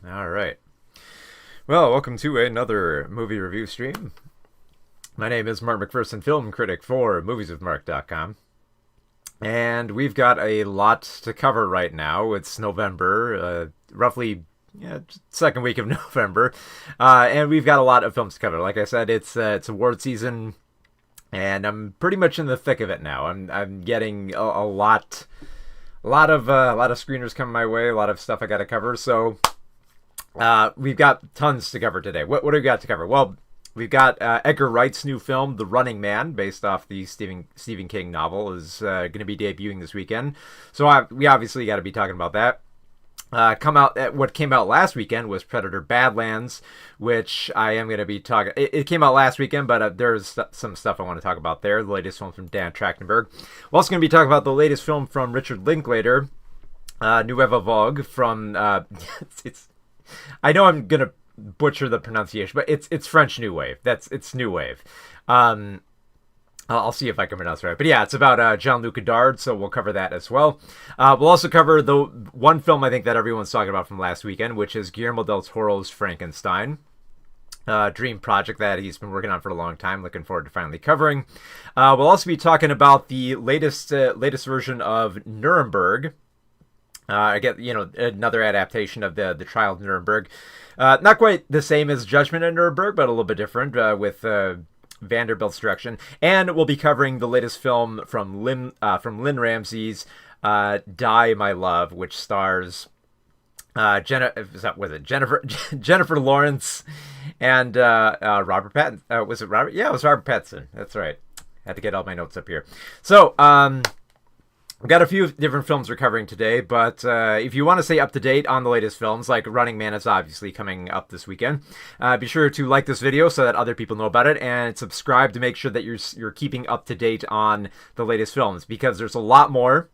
All right. Well, welcome to another movie review stream. My name is Mark McPherson, film critic for movieswithmark.com. And we've got a lot to cover right now. It's November, roughly second week of November. And we've got a lot of films to cover. Like I said, it's award season, and I'm pretty much in the thick of it now. I'm getting a lot of screeners coming my way, a lot of stuff I got to cover. So we've got tons to cover today. What do we got to cover? Well, we've got Edgar Wright's new film, The Running Man, based off the Stephen King novel, is going to be debuting this weekend. So we obviously got to be talking about that. What came out last weekend was Predator Badlands, which I am going to be talking. It came out last weekend, but there's some stuff I want to talk about there. The latest film from Dan Trachtenberg. We're also going to be talking about the latest film from Richard Linklater, Nouvelle from. I know I'm going to butcher the pronunciation, but it's French New Wave. It's New Wave. I'll see if I can pronounce it right. But yeah, it's about Jean-Luc, so we'll cover that as well. We'll also cover the one film I think that everyone's talking about from last weekend, which is Guillermo del Toro's Frankenstein. Dream project that he's been working on for a long time. Looking forward to finally covering. We'll also be talking about the latest version of Nuremberg. Another adaptation of the trial of Nuremberg. Not quite the same as Judgment at Nuremberg, but a little bit different with Vanderbilt's direction. And we'll be covering the latest film from Lynn Ramsey's Die, My Love, which stars Jennifer Lawrence and Robert Pattinson. Was it Robert? Yeah, it was Robert Pattinson. That's right. Had to get all my notes up here. So, we've got a few different films we're covering today, but if you want to stay up to date on the latest films, like Running Man is obviously coming up this weekend, be sure to like this video so that other people know about it, and subscribe to make sure that you're keeping up to date on the latest films, because there's a lot more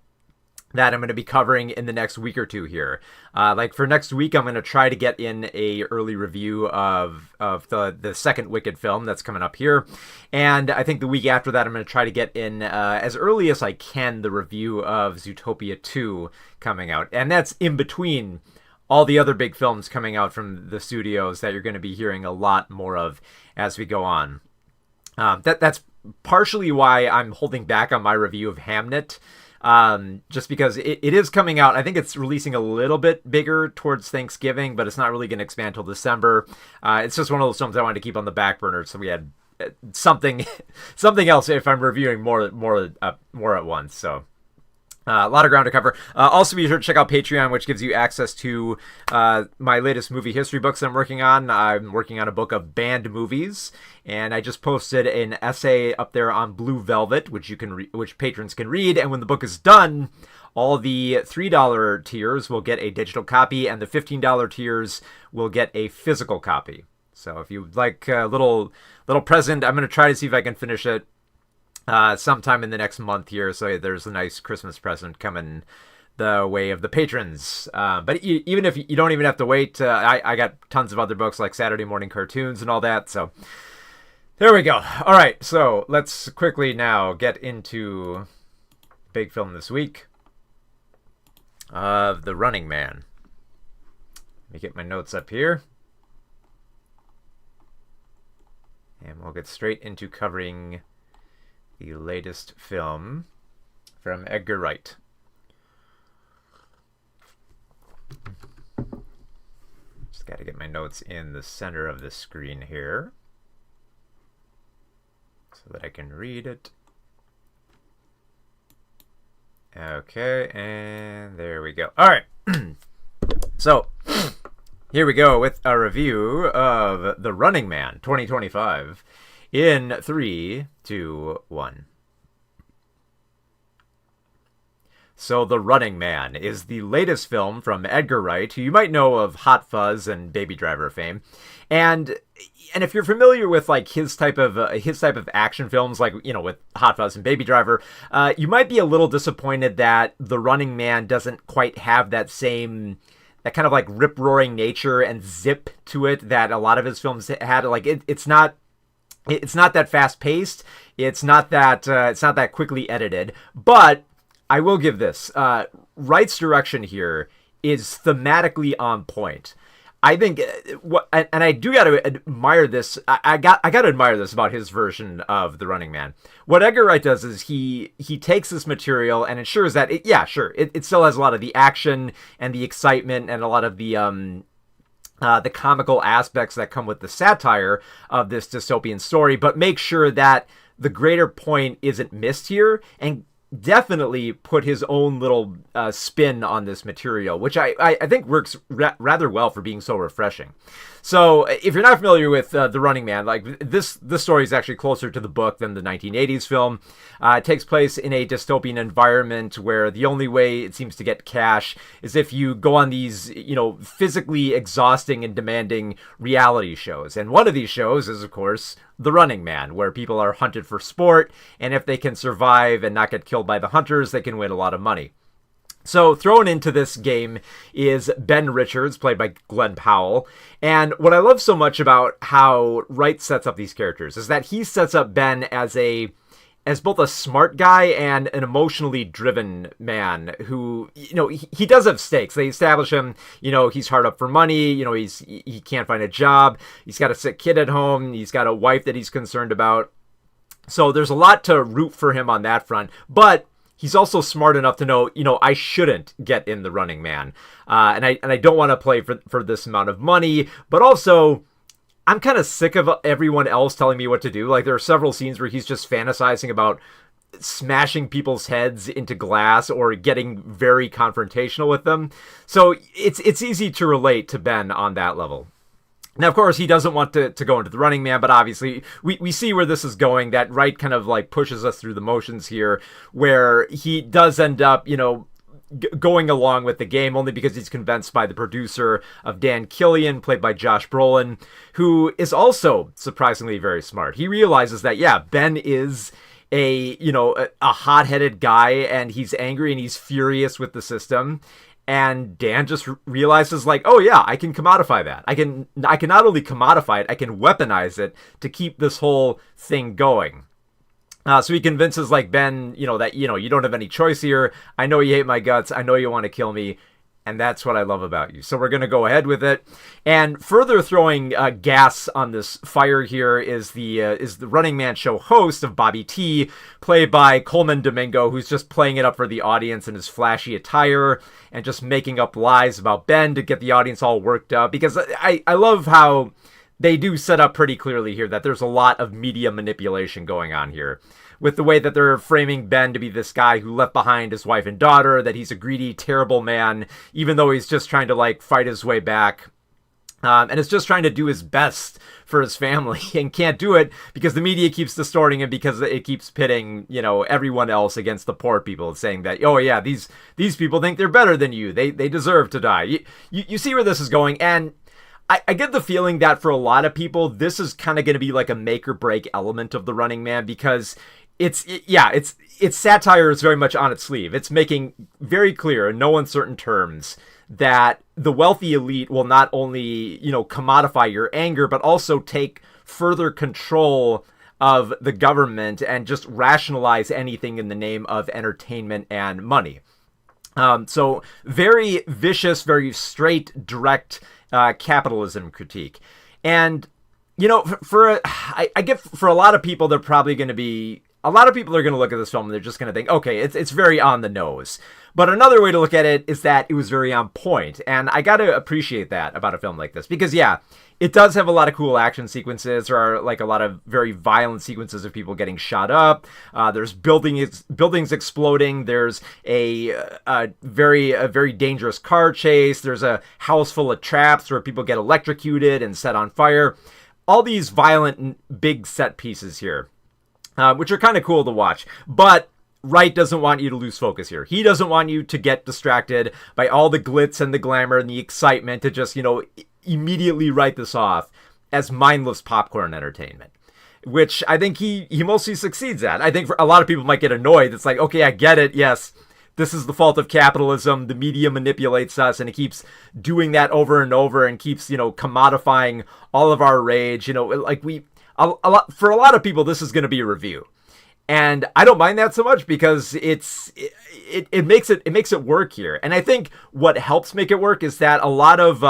that I'm going to be covering in the next week or two here. Like for next week, I'm going to try to get in a early review of the second Wicked film that's coming up here. And I think the week after that, I'm going to try to get in as early as I can the review of Zootopia 2 coming out. And that's in between all the other big films coming out from the studios that you're going to be hearing a lot more of as we go on. That's partially why I'm holding back on my review of Hamnet. Just because it is coming out. I think it's releasing a little bit bigger towards Thanksgiving, but it's not really going to expand till December. It's just one of those films I wanted to keep on the back burner, so we had something else if I'm reviewing more at once. So a lot of ground to cover. Also, be sure to check out Patreon, which gives you access to my latest movie history books I'm working on. I'm working on a book of banned movies, and I just posted an essay up there on Blue Velvet, which patrons can read. And when the book is done, all the $3 tiers will get a digital copy, and the $15 tiers will get a physical copy. So if you'd like a little present, I'm going to try to see if I can finish it sometime in the next month here, so there's a nice Christmas present coming the way of the patrons. But even if you don't even have to wait, I got tons of other books like Saturday morning cartoons and all that. So there we go. All right, so let's quickly now get into big film this week of The Running Man. Let me get my notes up here, and we'll get straight into covering the latest film from Edgar Wright. Just got to get my notes in the center of the screen here so that I can read it. Okay, and there we go. All right. So, here we go with a review of The Running Man 2025. In 3, 2, 1. So The Running Man is the latest film from Edgar Wright, who you might know of Hot Fuzz and Baby Driver fame. And if you're familiar with like his type of action films, like, you know, with Hot Fuzz and Baby Driver, you might be a little disappointed that The Running Man doesn't quite have that kind of like rip-roaring nature and zip to it that a lot of his films had. Like it's not It's not that fast paced. It's not that quickly edited. But I will give this. Wright's direction here is thematically on point. I think and I do got to admire this. I got to admire this about his version of The Running Man. What Edgar Wright does is he takes this material and ensures that it still has a lot of the action and the excitement and a lot of the comical aspects that come with the satire of this dystopian story, but make sure that the greater point isn't missed here, and definitely put his own little spin on this material, which I think works rather well for being so refreshing. So if you're not familiar with The Running Man, like this story is actually closer to the book than the 1980s film. It takes place in a dystopian environment where the only way it seems to get cash is if you go on these, physically exhausting and demanding reality shows. And one of these shows is, of course, The Running Man, where people are hunted for sport, and if they can survive and not get killed by the hunters, they can win a lot of money. So thrown into this game is Ben Richards, played by Glenn Powell. And what I love so much about how Wright sets up these characters is that he sets up Ben as both a smart guy and an emotionally driven man who, he does have stakes. They establish him, he's hard up for money, he can't find a job, he's got a sick kid at home, he's got a wife that he's concerned about. So there's a lot to root for him on that front, but he's also smart enough to know, I shouldn't get in The Running Man. And I don't want to play for this amount of money, but also I'm kind of sick of everyone else telling me what to do. Like there are several scenes where he's just fantasizing about smashing people's heads into glass or getting very confrontational with them. So it's easy to relate to Ben on that level. Now, of course, he doesn't want to go into The Running Man, but obviously we see where this is going. That Wright kind of like pushes us through the motions here, where he does end up, going along with the game only because he's convinced by the producer of Dan Killian, played by Josh Brolin, who is also surprisingly very smart. He realizes that, Ben is a hot-headed guy, and he's angry and he's furious with the system. And Dan just realizes, like, oh yeah, I can commodify that. I can not only commodify it, I can weaponize it to keep this whole thing going. So he convinces, like, Ben, that, you don't have any choice here. I know you hate my guts. I know you want to kill me. And that's what I love about you. So we're going to go ahead with it. And further throwing gas on this fire here is the Running Man show host of Bobby T, played by Coleman Domingo, who's just playing it up for the audience in his flashy attire and just making up lies about Ben to get the audience all worked up. Because I love how they do set up pretty clearly here that there's a lot of media manipulation going on here, with the way that they're framing Ben to be this guy who left behind his wife and daughter, that he's a greedy, terrible man, even though he's just trying to, like, fight his way back. And is just trying to do his best for his family and can't do it because the media keeps distorting it, because it keeps pitting, everyone else against the poor people, saying that, oh yeah, these people think they're better than you. They deserve to die. You see where this is going. And I get the feeling that for a lot of people, this is kind of going to be like a make or break element of The Running Man, because its satire is very much on its sleeve. It's making very clear in no uncertain terms that the wealthy elite will not only, commodify your anger, but also take further control of the government and just rationalize anything in the name of entertainment and money. So very vicious, very straight, direct capitalism critique. And, I get for a lot of people, they're probably going to be, a lot of people are going to look at this film and they're just going to think, okay, it's very on the nose. But another way to look at it is that it was very on point. And I got to appreciate that about a film like this, because it does have a lot of cool action sequences. There are like a lot of very violent sequences of people getting shot up. There's buildings exploding. There's a very dangerous car chase. There's a house full of traps where people get electrocuted and set on fire. All these violent big set pieces here, which are kind of cool to watch. But Wright doesn't want you to lose focus here. He doesn't want you to get distracted by all the glitz and the glamour and the excitement to just, immediately write this off as mindless popcorn entertainment, which I think he mostly succeeds at. I think for a lot of people might get annoyed. It's like, okay, I get it. Yes, this is the fault of capitalism. The media manipulates us, and it keeps doing that over and over and keeps, commodifying all of our rage. a lot for a lot of people, this is going to be a review. And I don't mind that so much because it makes it work here. And I think what helps make it work is that a lot of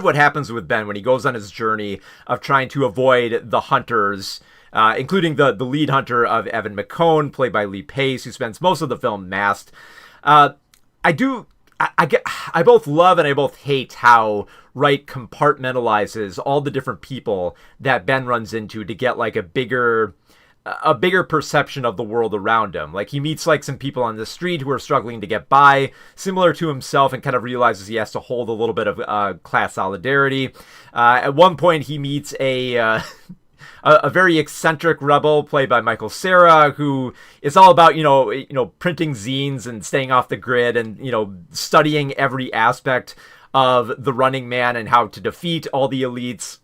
what happens with Ben when he goes on his journey of trying to avoid the hunters, including the lead hunter of Evan McCone, played by Lee Pace, who spends most of the film masked. I both love and I both hate how Wright compartmentalizes all the different people that Ben runs into to get like a bigger perception of the world around him. Like he meets like some people on the street who are struggling to get by, similar to himself, and kind of realizes he has to hold a little bit of class solidarity. At one point, he meets a very eccentric rebel played by Michael Cera, who is all about printing zines and staying off the grid and studying every aspect of the Running Man and how to defeat all the elites.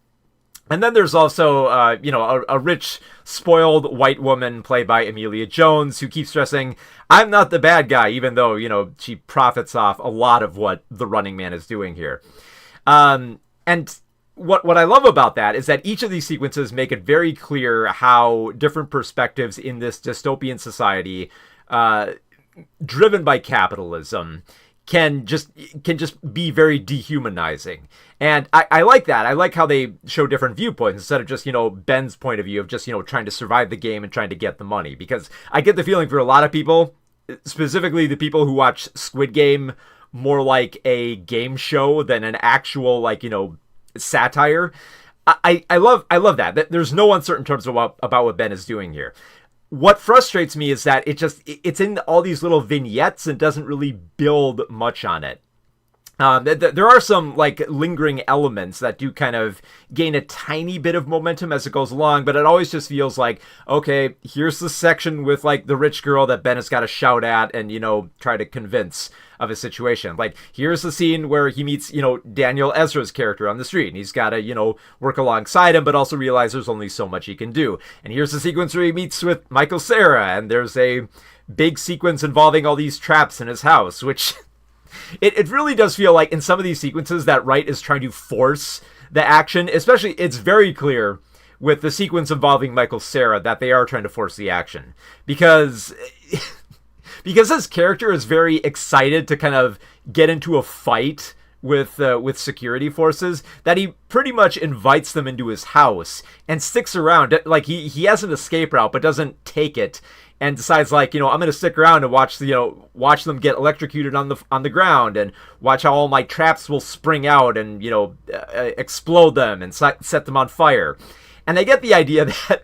And then there's also, a rich, spoiled white woman played by Emilia Jones who keeps stressing, I'm not the bad guy, even though, she profits off a lot of what the Running Man is doing here. And what I love about that is that each of these sequences make it very clear how different perspectives in this dystopian society, driven by capitalism, can just be very dehumanizing. And I like that. I like how they show different viewpoints instead of just, Ben's point of view of just, trying to survive the game and trying to get the money. Because I get the feeling for a lot of people, specifically the people who watch Squid Game more like a game show than an actual, satire. I love that. There's no uncertain terms about what Ben is doing here. What frustrates me is that it's in all these little vignettes and doesn't really build much on it. There are some lingering elements that do kind of gain a tiny bit of momentum as it goes along, but it always just feels like, okay, here's the section with the rich girl that Ben has got to shout at and, try to convince of a situation. Here's the scene where he meets, Daniel Ezra's character on the street, and he's got to, work alongside him, but also realize there's only so much he can do. And here's the sequence where he meets with Michael Cera, and there's a big sequence involving all these traps in his house, which... It really does feel like in some of these sequences that Wright is trying to force the action. Especially, it's very clear with the sequence involving Michael Cera that they are trying to force the action. Because his character is very excited to kind of get into a fight with security forces, that he pretty much invites them into his house and sticks around. He has an escape route but doesn't take it. And decides I'm going to stick around and watch them get electrocuted on the ground and watch how all my traps will spring out and explode them and set them on fire. And I get the idea that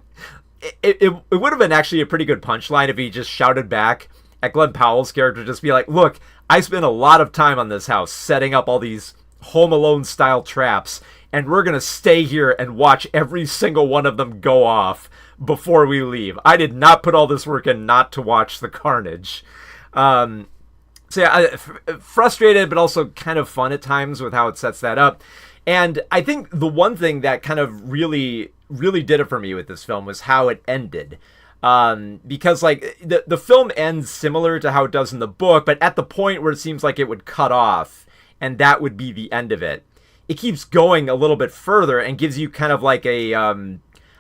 it would have been actually a pretty good punchline if he just shouted back at Glenn Powell's character, just be like, look, I spent a lot of time on this house setting up all these Home Alone style traps, and we're going to stay here and watch every single one of them go off before we leave. I did not put all this work in not to watch the carnage. Frustrated, but also kind of fun at times with how it sets that up. And I think the one thing that kind of really, really did it for me with this film was how it ended. Because the film ends similar to how it does in the book, but at the point where it seems like it would cut off and that would be the end of it, it keeps going a little bit further and gives you kind of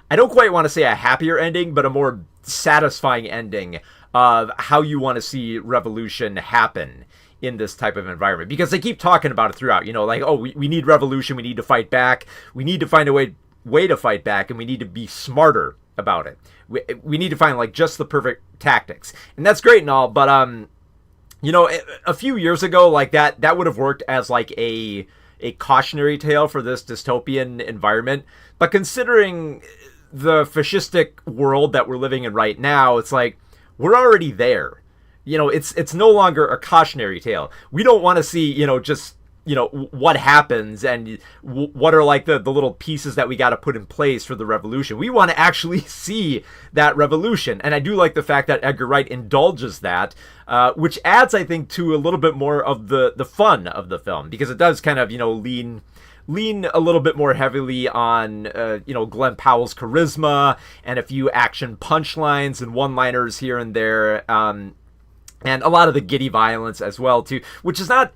I don't quite want to say a happier ending, but a more satisfying ending of how you want to see revolution happen in this type of environment. Because they keep talking about it throughout, we need revolution, we need to fight back, we need to find a way to fight back, and we need to be smarter about it. We need to find just the perfect tactics. And that's great and all, but a few years ago, that would have worked as a cautionary tale for this dystopian environment. But considering the fascistic world that we're living in right now, it's we're already there. It's no longer a cautionary tale. We don't want to see, just, what happens and what are the little pieces that we got to put in place for the revolution. We want to actually see that revolution. And I do like the fact that Edgar Wright indulges that, which adds, I think, to a little bit more of the fun of the film, because it does kind of, lean a little bit more heavily on, Glenn Powell's charisma and a few action punchlines and one-liners here and there, and a lot of the giddy violence as well, too, which is not...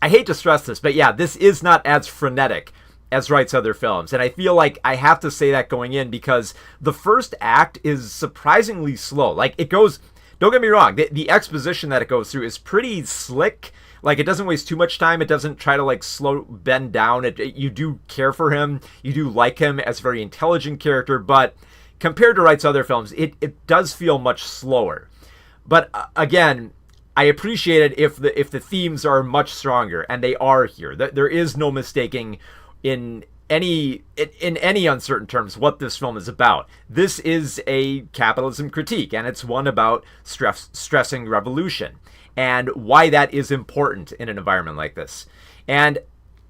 I hate to stress this, but yeah, this is not as frenetic as Wright's other films. And I feel like I have to say that going in because the first act is surprisingly slow. Like, it goes, don't get me wrong, the exposition that it goes through is pretty slick. Like, it doesn't waste too much time. It doesn't try to, like, bend down. You do care for him. You do like him as a very intelligent character. But compared to Wright's other films, it does feel much slower. But, again, I appreciate it if the themes are much stronger, and they are here. There is no mistaking in any uncertain terms what this film is about. This is a capitalism critique, and it's one about stressing revolution and why that is important in an environment like this. And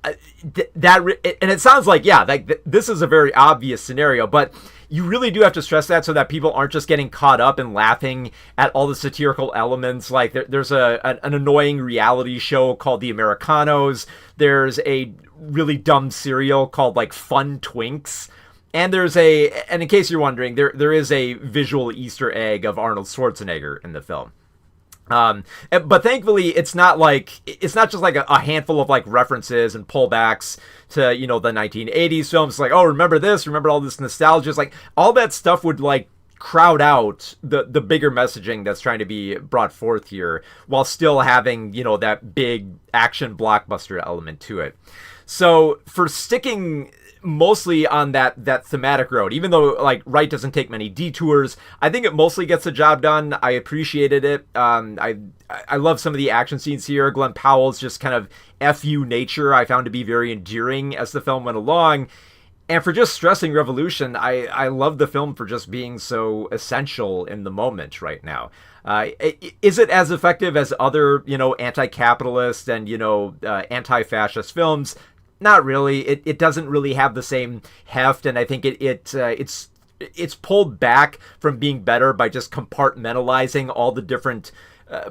it sounds like, yeah, like this is a very obvious scenario, but you really do have to stress that so that people aren't just getting caught up and laughing at all the satirical elements. Like there's an annoying reality show called The Americanos. There's a really dumb cereal called like Fun Twinks. And and in case you're wondering, there is a visual Easter egg of Arnold Schwarzenegger in the film. But thankfully it's not just like a handful of like references and pullbacks to, you know, the 1980s films. It's like, oh, remember this, remember all this nostalgia. It's like all that stuff would like crowd out the bigger messaging that's trying to be brought forth here while still having, you know, that big action blockbuster element to it. So for sticking mostly on that thematic road, even though like Wright doesn't take many detours, I think it mostly gets the job done. I appreciated it. I love some of the action scenes here. Glenn Powell's just kind of FU nature I found to be very endearing as the film went along. And for just stressing revolution, I love the film for just being so essential in the moment right now. Is it as effective as other, you know, anti-capitalist and, you know, anti-fascist films? Not really. It doesn't really have the same heft, and I think it's pulled back from being better by just compartmentalizing all the different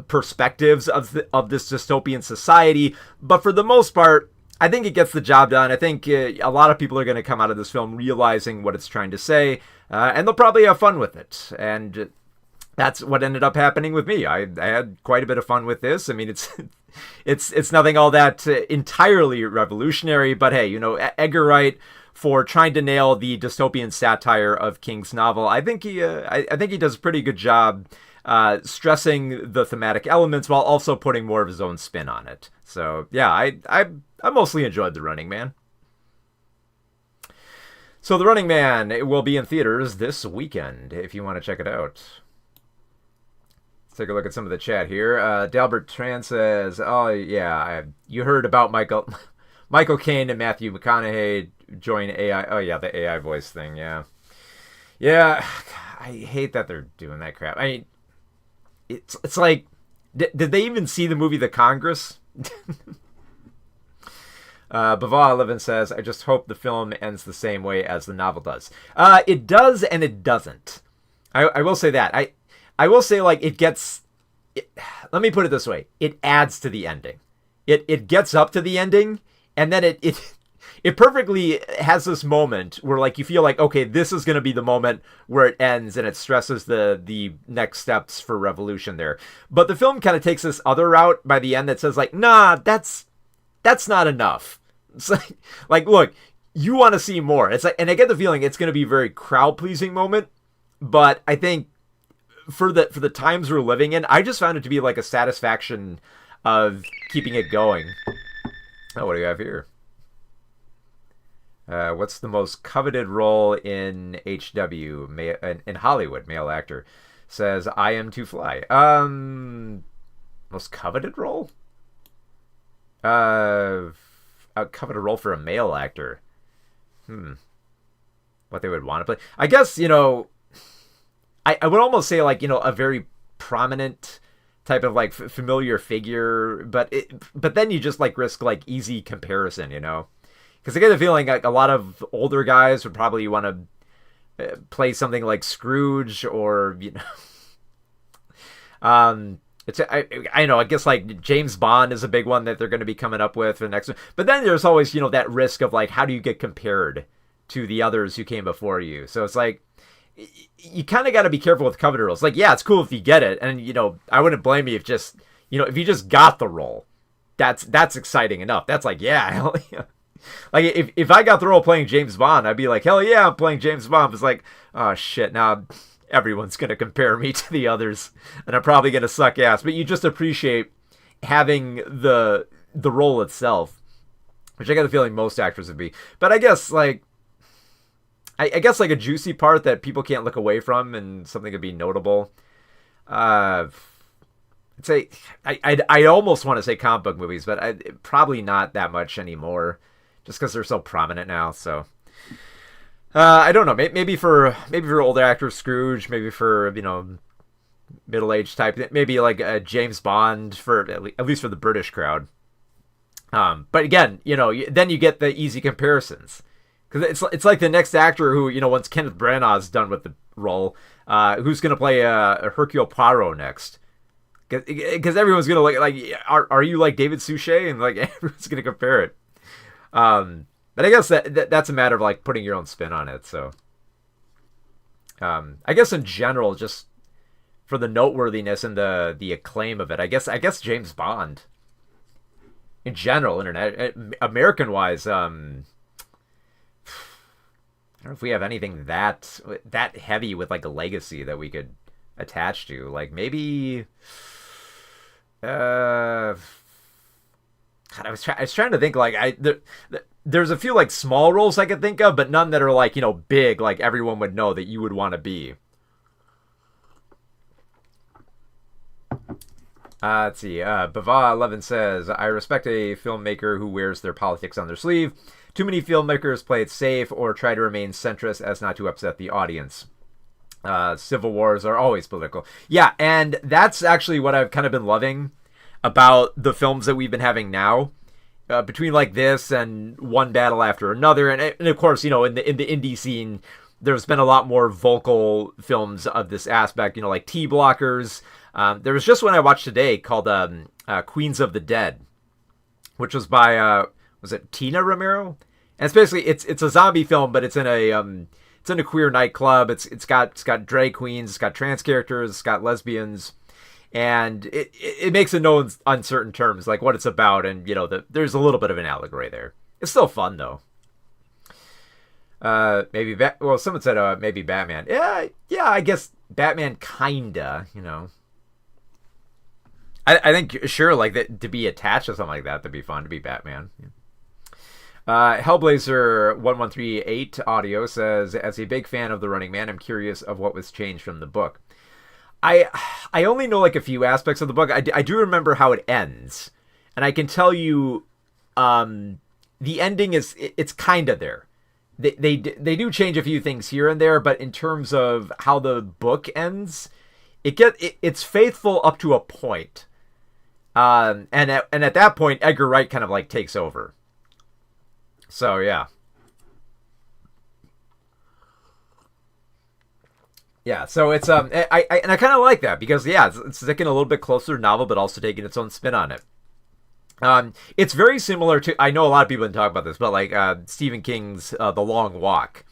perspectives of this dystopian society. But for the most part, I think it gets the job done. I think a lot of people are going to come out of this film realizing what it's trying to say, and they'll probably have fun with it. And that's what ended up happening with me. I had quite a bit of fun with this. I mean, it's nothing all that entirely revolutionary, but hey, you know, Edgar Wright, for trying to nail the dystopian satire of King's novel, I think he does a pretty good job stressing the thematic elements while also putting more of his own spin on it. So yeah, I mostly enjoyed The Running Man. So The Running Man, it will be in theaters this weekend if you want to check it out. Let's take a look at some of the chat here. Dalbert Tran says, oh yeah, you heard about Michael Caine and Matthew McConaughey join AI. Oh yeah, the AI voice thing. Yeah. I hate that they're doing that crap. I mean, it's like, did they even see the movie The Congress? Bava Levin says, I just hope the film ends the same way as the novel does. It does and it doesn't. I will say that. I will say, like, let me put it this way. It adds to the ending. It gets up to the ending, and then it perfectly has this moment where, like, you feel like, okay, this is going to be the moment where it ends, and it stresses the next steps for revolution there. But the film kind of takes this other route by the end that says, like, nah, that's not enough. It's like, look, you want to see more. It's like, and I get the feeling it's going to be a very crowd-pleasing moment, but I think for the times we're living in, I just found it to be like a satisfaction of keeping it going. Oh, what do you have here? What's the most coveted role in HW, in Hollywood, male actor? Says, I Am to Fly. Most coveted role? A coveted role for a male actor. What they would want to play. I guess, you know, I would almost say, like, you know, a very prominent type of, like, familiar figure, but then you just, like, risk, like, easy comparison, you know? Because I get the feeling like a lot of older guys would probably want to play something like Scrooge or, you know... I know, I guess, like, James Bond is a big one that they're going to be coming up with for the next one. But then there's always, you know, that risk of, like, how do you get compared to the others who came before you? So it's like, you kind of got to be careful with coveted roles. Like, yeah, it's cool if you get it. And, you know, I wouldn't blame you if if you just got the role. That's exciting enough. That's like, yeah, hell yeah. Like, if I got the role playing James Bond, I'd be like, hell yeah, I'm playing James Bond. It's like, oh shit, now everyone's going to compare me to the others, and I'm probably going to suck ass. But you just appreciate having the role itself, which I got the feeling most actors would be. But I guess, like, I guess, like, a juicy part that people can't look away from and something could be notable. I'd say, I almost want to say comic book movies, but probably not that much anymore, just because they're so prominent now. So I don't know. Maybe for older actors, Scrooge. Maybe for, you know, middle-aged type. Maybe like a James Bond for at least for the British crowd. But again, you know, then you get the easy comparisons. Because it's like the next actor who, you know, once Kenneth Branagh's done with the role, who's going to play a Hercule Poirot next? Because everyone's going to look like, are you like David Suchet? And like everyone's going to compare it. But I guess that's a matter of like putting your own spin on it. So I guess in general, just for the noteworthiness and the acclaim of it, I guess James Bond in general, American wise, I don't know if we have anything that heavy with like a legacy that we could attach to. Like maybe, God, I was trying to think. Like there's a few like small roles I could think of, but none that are like, you know, big. Like everyone would know that you would want to be. Let's see. Bava11 says, I respect a filmmaker who wears their politics on their sleeve. Too many filmmakers play it safe or try to remain centrist as not to upset the audience. Civil wars are always political. Yeah, and that's actually what I've kind of been loving about the films that we've been having now. Between like this and one battle after another. And of course, you know, in the indie scene, there's been a lot more vocal films of this aspect, you know, like T-Blockers. There was just one I watched today called Queens of the Dead, which was by was it Tina Romero? And it's basically it's a zombie film, but it's in a queer nightclub. It's got drag queens, it's got trans characters, it's got lesbians, and it makes it known uncertain terms like what it's about, and you know there's a little bit of an allegory there. It's still fun though. Someone said maybe Batman. Yeah, I guess Batman kinda, you know. I think sure, like that, to be attached to something like that, that'd be fun to be Batman. Yeah. Hellblazer 1138 audio says, as a big fan of The Running Man, I'm curious of what was changed from the book. I only know like a few aspects of the book. I do remember how it ends, and I can tell you, the ending it's kind of there. They do change a few things here and there, but in terms of how the book ends, it's faithful up to a point. And at that point, Edgar Wright kind of like takes over. So yeah. Yeah, so it's I kind of like that because yeah, it's sticking a little bit closer to novel, but also taking its own spin on it. It's very similar to, I know a lot of people didn't talk about this, but like Stephen King's The Long Walk,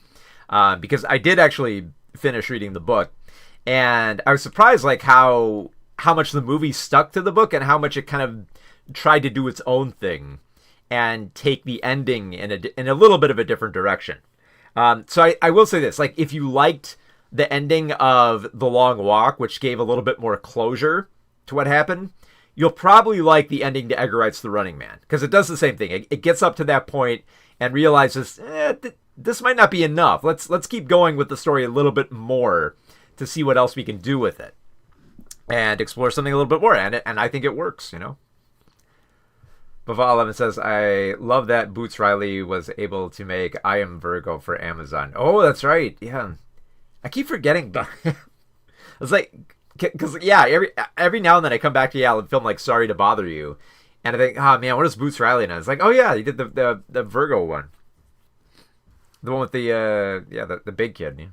because I did actually finish reading the book, and I was surprised like how much the movie stuck to the book and how much it kind of tried to do its own thing and take the ending in a little bit of a different direction. So I will say this, like if you liked the ending of The Long Walk, which gave a little bit more closure to what happened, you'll probably like the ending to Edgar Wright's The Running Man, because it does the same thing. It gets up to that point and realizes, this might not be enough. Let's keep going with the story a little bit more to see what else we can do with it and explore something a little bit more. And I think it works, you know. Bava 11 says, I love that Boots Riley was able to make I Am Virgo for Amazon. Oh, that's right. Yeah. I keep forgetting. It's like, because yeah, every now and then I come back to a film like Sorry to Bother You, and I think, oh man, what is Boots Riley in? It's like, oh yeah, he did the Virgo one, the one with the big kid. Yeah.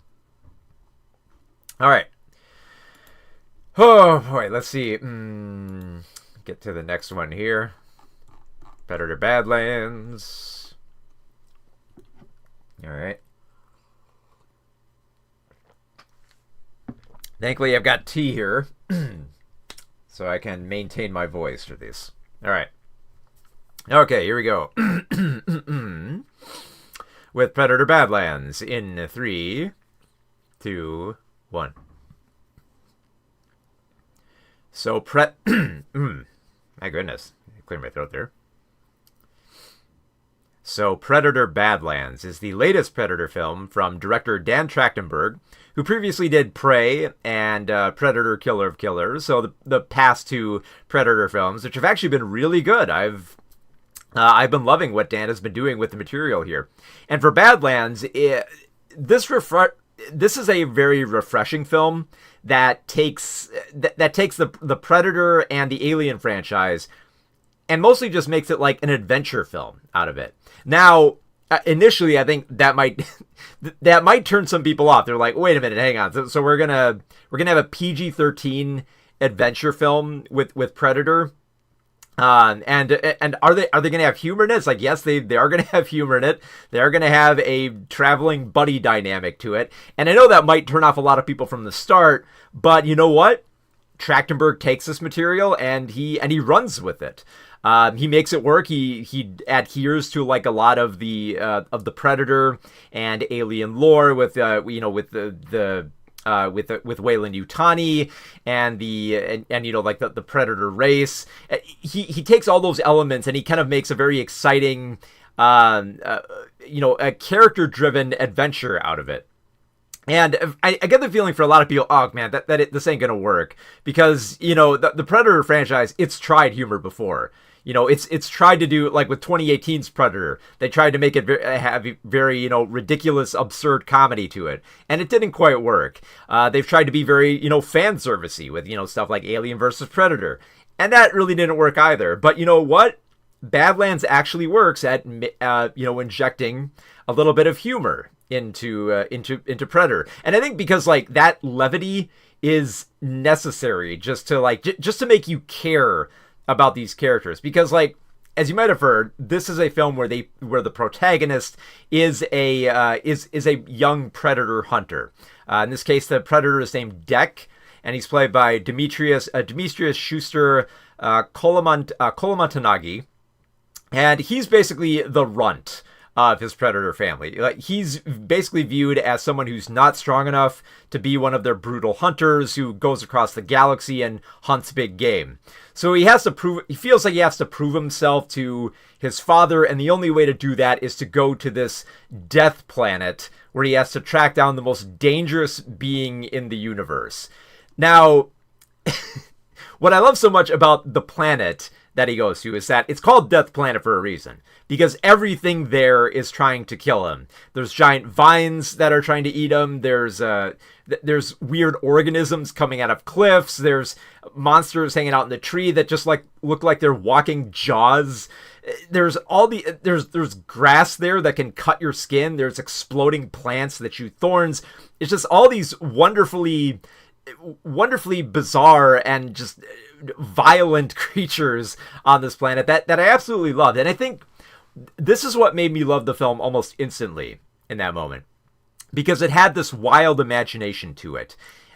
All right. Oh boy, let's see. Get to the next one here. Better to Badlands. All right. Thankfully, I've got tea here, so I can maintain my voice for this. All right. Okay, here we go. with Predator Badlands in 3, 2, 1. So my goodness, I cleared my throat there. So Predator Badlands is the latest Predator film from director Dan Trachtenberg, who previously did Prey and Predator Killer of Killers. So the past two Predator films, which have actually been really good. I've been loving what Dan has been doing with the material here. And for Badlands, this is a very refreshing film that takes the Predator and the Alien franchise and mostly just makes it like an adventure film out of it. Now, initially, I think that might turn some people off. They're like, "Wait a minute, hang on. So we're gonna have a PG-13 adventure film with Predator." And are they gonna have humor in it? It's like, yes, they are gonna have humor in it. They are gonna have a traveling buddy dynamic to it. And I know that might turn off a lot of people from the start, but you know what? Trachtenberg takes this material and he runs with it. He makes it work. He adheres to like a lot of the Predator and Alien lore with with Weyland-Yutani and the Predator race. He takes all those elements and he kind of makes a very exciting a character-driven adventure out of it. And I get the feeling for a lot of people, oh man, this ain't gonna work because the Predator franchise, it's tried humor before. It's tried to do, like with 2018's Predator, they tried to make it have very ridiculous, absurd comedy to it, and it didn't quite work. They've tried to be very fan servicey with stuff like Alien versus Predator, and that really didn't work either. But you know what? Badlands actually works at injecting a little bit of humor into Predator, and I think because like that levity is necessary just to make you care about these characters, because like as you might have heard, this is a film where the protagonist is a young Predator hunter. In this case, the Predator is named Dek, and he's played by Demetrius Schuster-Koloamatangi, and he's basically the runt of his Predator family. Like, he's basically viewed as someone who's not strong enough to be one of their brutal hunters who goes across the galaxy and hunts big game. So he feels like he has to prove himself to his father, and the only way to do that is to go to this death planet where he has to track down the most dangerous being in the universe. Now, what I love so much about the planet that he goes to is that it's called Death Planet for a reason, because everything there is trying to kill him. There's giant vines that are trying to eat him. There's weird organisms coming out of cliffs. There's monsters hanging out in the tree that just look like they're walking jaws. There's grass there that can cut your skin. There's exploding plants that shoot thorns. It's just all these wonderfully bizarre and just violent creatures on this planet that I absolutely loved. And I think this is what made me love the film almost instantly in that moment, because it had this wild imagination to it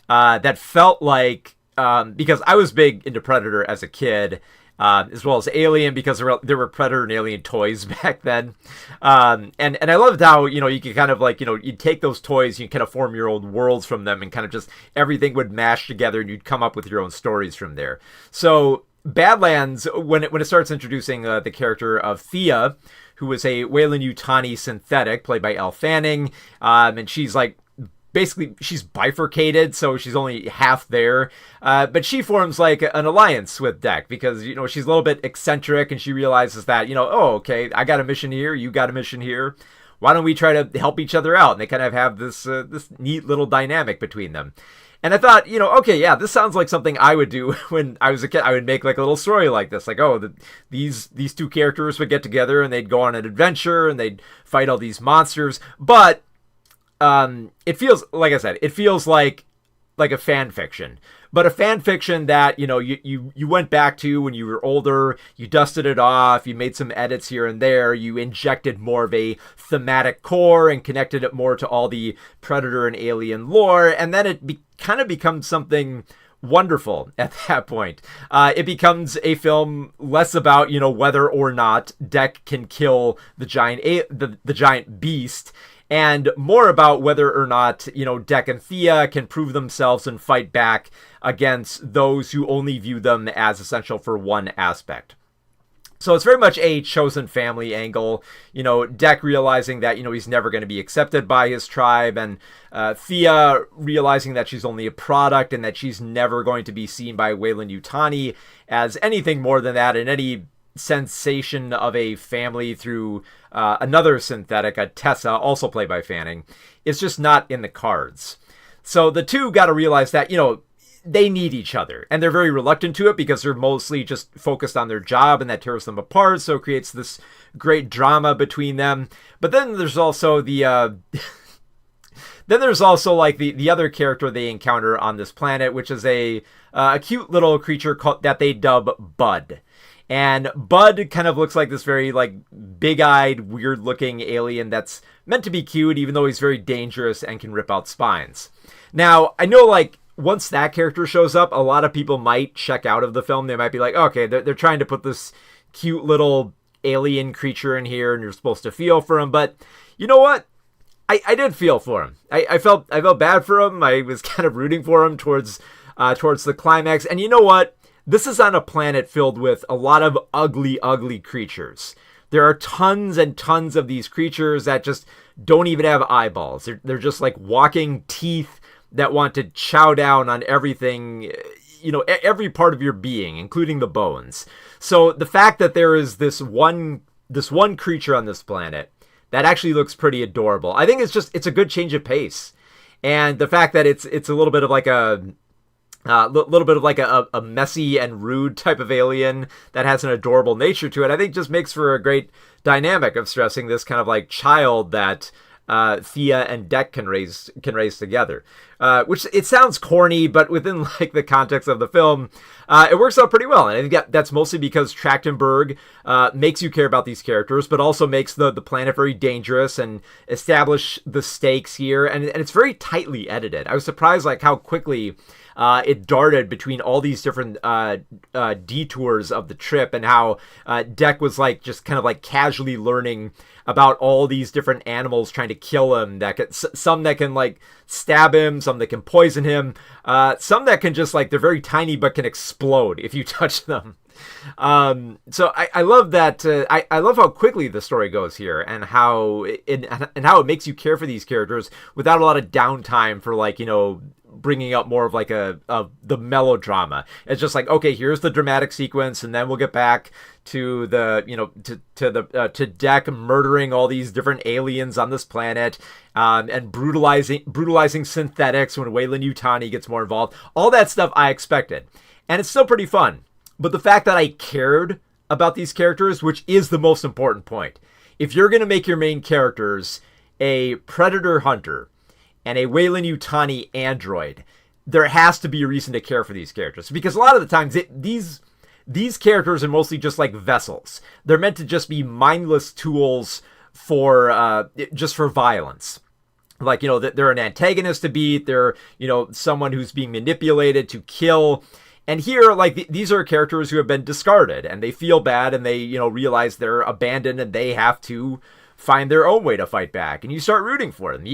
that felt like, because I was big into Predator as a kid, as well as Alien, because there were Predator and Alien toys back then. And I loved how, you could kind of you'd take those toys, you kind of form your own worlds from them, and kind of just everything would mash together and you'd come up with your own stories from there. So Badlands, when it starts introducing the character of Thea, who is a Weyland-Yutani synthetic played by Elle Fanning, and she's basically she's bifurcated, so she's only half there, but she forms like an alliance with Dek because she's a little bit eccentric, and she realizes that oh, okay, I got a mission here, you got a mission here, why don't we try to help each other out? And they kind of have this neat little dynamic between them. And I thought, okay, yeah, this sounds like something I would do when I was a kid. I would make like a little story like this, these two characters would get together and they'd go on an adventure and they'd fight all these monsters. But it feels, like I said, it feels like a fan fiction, but a fan fiction that you went back to when you were older, you dusted it off, you made some edits here and there, you injected more of a thematic core and connected it more to all the Predator and Alien lore, and then it kind of becomes something wonderful at that point. It becomes a film less about, whether or not Deck can kill the giant beast, and more about whether or not, Deck and Thea can prove themselves and fight back against those who only view them as essential for one aspect. So it's very much a chosen family angle, Deck realizing that, he's never going to be accepted by his tribe, and Thea realizing that she's only a product and that she's never going to be seen by Weyland-Yutani as anything more than that, and any sensation of a family through another synthetic, a Tessa, also played by Fanning, is just not in the cards. So the two got to realize that, they need each other, and they're very reluctant to it because they're mostly just focused on their job, and that tears them apart, so it creates this great drama between them. But then there's also the the other character they encounter on this planet, which is a cute little creature that they dub Bud. And Bud kind of looks like this very big-eyed, weird-looking alien that's meant to be cute, even though he's very dangerous and can rip out spines. Now, I know once that character shows up, a lot of people might check out of the film. They might be like, okay, they're trying to put this cute little alien creature in here, and you're supposed to feel for him. But you know what? I did feel for him. I felt bad for him. I was kind of rooting for him towards the climax. And you know what? This is on a planet filled with a lot of ugly, ugly creatures. There are tons and tons of these creatures that just don't even have eyeballs. They're just like walking teeth that want to chow down on everything, every part of your being, including the bones. So the fact that there is this one creature on this planet that actually looks pretty adorable, I think it's a good change of pace. And the fact that it's a little bit of a messy and rude type of alien that has an adorable nature to it, I think just makes for a great dynamic of stressing this kind of child that Thea and Deck can raise together, which it sounds corny, but within the context of the film, it works out pretty well. And I think that's mostly because Trachtenberg makes you care about these characters, but also makes the planet very dangerous and establish the stakes here. And it's very tightly edited. I was surprised how quickly it darted between all these different detours of the trip, and how Deck was just kind of casually learning about all these different animals trying to kill him. Some that can stab him, some that can poison him, some that can just they're very tiny but can explode if you touch them. So I love that. I love how quickly the story goes here, and how it makes you care for these characters without a lot of downtime for bringing up more of the melodrama. It's just okay, here's the dramatic sequence, and then we'll get back to to Deck murdering all these different aliens on this planet, and brutalizing synthetics when Weyland-Yutani gets more involved. All that stuff I expected, and it's still pretty fun. But the fact that I cared about these characters, which is the most important point. If you're going to make your main characters a predator hunter and a Weyland-Yutani android, there has to be a reason to care for these characters. Because a lot of the times, these characters are mostly just vessels. They're meant to just be mindless tools for violence. They're an antagonist to beat. They're, someone who's being manipulated to kill. And here, these are characters who have been discarded, and they feel bad, and they, realize they're abandoned, and they have to find their own way to fight back. And you start rooting for them.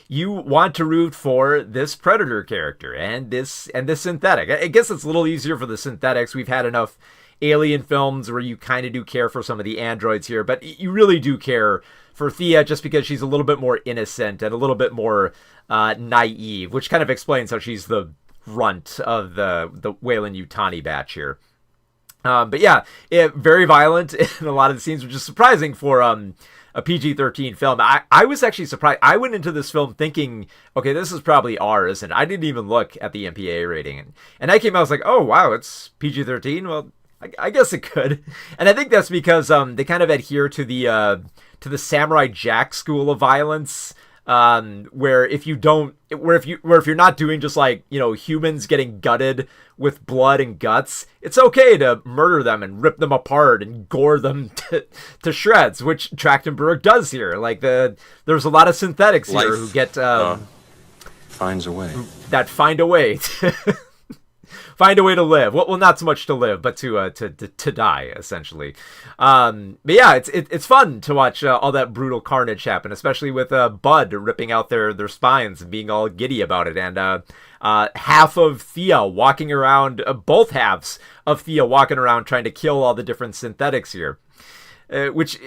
You want to root for this predator character and this synthetic. I guess it's a little easier for the synthetics. We've had enough alien films where you kind of do care for some of the androids here, but you really do care for Thea just because she's a little bit more innocent and a little bit more naive, which kind of explains how she's the runt of the Weyland-Yutani batch here. But yeah, very violent in a lot of the scenes, which is surprising for a PG-13 film. I was actually surprised. I went into this film thinking, okay, this is probably R, isn't it? I didn't even look at the MPAA rating. And I came out, I was like, oh, wow, it's PG-13? Well, I guess it could. And I think that's because they kind of adhere to the Samurai Jack school of violence, where if you're not doing just humans getting gutted with blood and guts, it's okay to murder them and rip them apart and gore them to shreds, which Trachtenberg does here. There's a lot of synthetics here who get finds a way. That find a way find a way to live. Well, not so much to live, but to die, essentially. But yeah, it's fun to watch all that brutal carnage happen, especially with Bud ripping out their spines and being all giddy about it, and half of Thea walking around, both halves of Thea walking around trying to kill all the different synthetics here. Which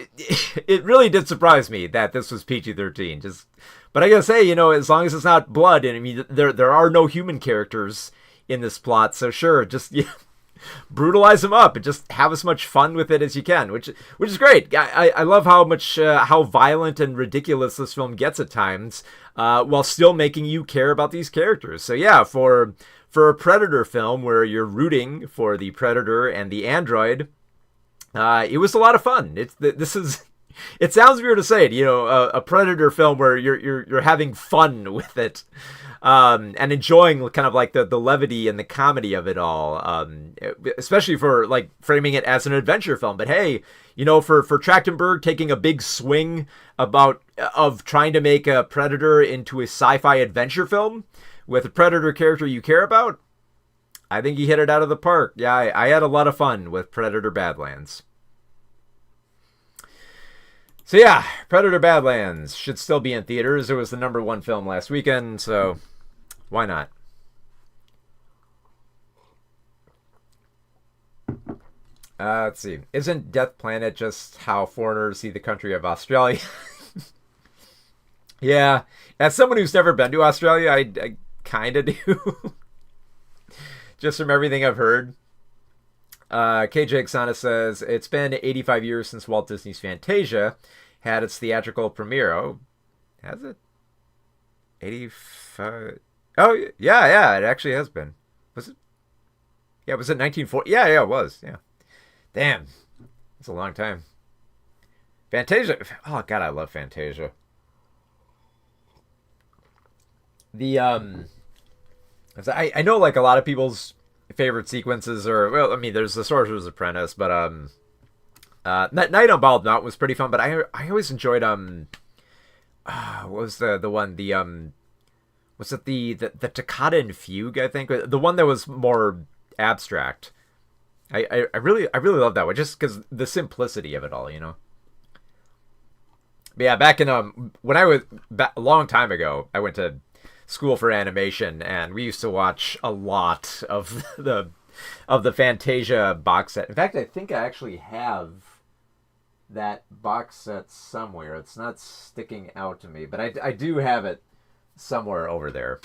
it really did surprise me that this was PG-13. But I gotta say, as long as it's not blood, and I mean, there are no human characters in this plot, so sure, just brutalize them up and just have as much fun with it as you can, which is great. I love how violent and ridiculous this film gets at times, while still making you care about these characters. So yeah, for a Predator film where you're rooting for the Predator and the android. It was a lot of fun. It sounds weird to say it, a Predator film where you're having fun with it, and enjoying kind of like the levity and the comedy of it all, especially for like framing it as an adventure film. But hey, for Trachtenberg taking a big swing of trying to make a Predator into a sci-fi adventure film with a Predator character you care about, I think he hit it out of the park. Yeah, I had a lot of fun with Predator Badlands. So yeah, Predator Badlands should still be in theaters. It was the #1 film last weekend, so why not? Let's see. Isn't Death Planet just how foreigners see the country of Australia? Yeah, as someone who's never been to Australia, I kind of do. Just from everything I've heard. KJ Xana says, it's been 85 years since Walt Disney's Fantasia had its theatrical premiere. Oh, has it? 85? Oh, yeah, it actually has been. Was it? Yeah, was it 1940? Yeah, it was, yeah. Damn, that's a long time. Fantasia, oh god, I love Fantasia. I know like a lot of people's favorite sequences are, well, I mean, there's the Sorcerer's Apprentice, but Night on Bald Mountain was pretty fun, but I always enjoyed what was the one, was it the Toccata and Fugue, I think, the one that was more abstract. I really love that one, just because the simplicity of it all, But yeah, back in when I was a long time ago, I went to school for animation, and we used to watch a lot of the Fantasia box set. In fact, I think I actually have that box set somewhere. It's not sticking out to me, but I do have it somewhere over there.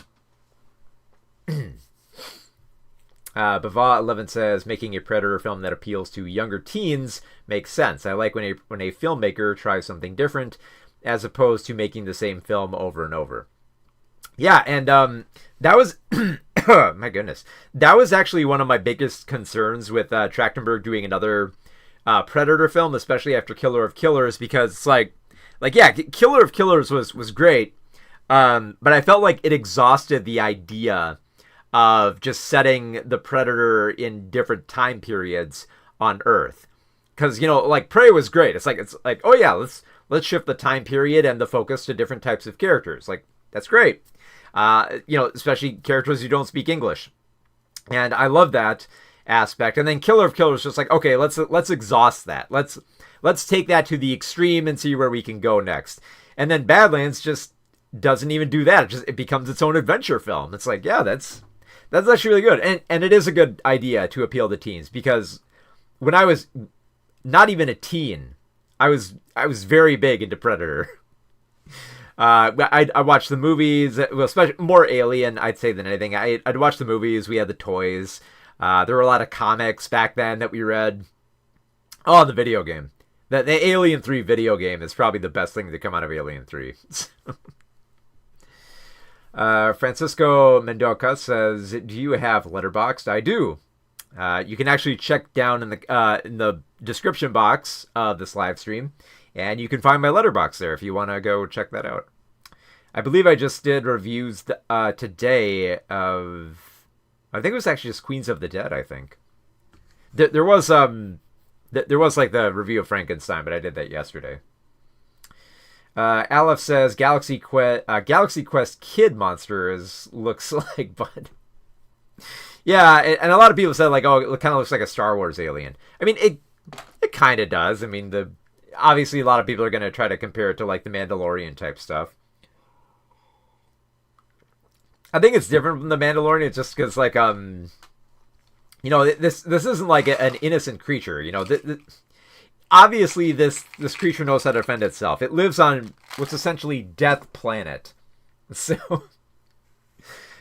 Bava11 says, making a Predator film that appeals to younger teens makes sense. I like when a filmmaker tries something different as opposed to making the same film over and over. Yeah, and that was, my goodness, that was actually one of my biggest concerns with Trachtenberg doing another Predator film, especially after Killer of Killers, because it's like yeah, Killer of Killers was great, but I felt like it exhausted the idea of just setting the Predator in different time periods on Earth. Because, like, Prey was great. It's like, oh yeah, let's shift the time period and the focus to different types of characters. Like, that's great. Especially characters who don't speak English. And I love that aspect. And then Killer of Killers just like, okay, let's exhaust that. Let's take that to the extreme and see where we can go next. And then Badlands just doesn't even do that. It becomes its own adventure film. It's like, yeah, that's actually really good. And it is a good idea to appeal to teens, because when I was not even a teen, I was very big into Predator. I watched the movies, well, especially more Alien, I'd say, than anything. I'd watch the movies. We had the toys. There were a lot of comics back then that we read. Oh, the video game. The Alien 3 video game is probably the best thing to come out of Alien 3. Francisco Mendoca says, do you have Letterboxd? I do. You can actually check down in the description box of this live stream, and you can find my Letterboxd there if you want to go check that out. I believe I just did reviews today of, I think it was actually just Queens of the Dead, I think. There was like the review of Frankenstein, but I did that yesterday. Aleph says Galaxy Quest Kid Monster looks like Bud. Yeah, and a lot of people said like, oh, it kind of looks like a Star Wars alien. I mean, it kind of does. I mean, obviously a lot of people are going to try to compare it to like the Mandalorian type stuff. I think it's different from the Mandalorian. It's just because like this isn't like an innocent creature. Obviously this creature knows how to defend itself. It lives on what's essentially Death Planet, so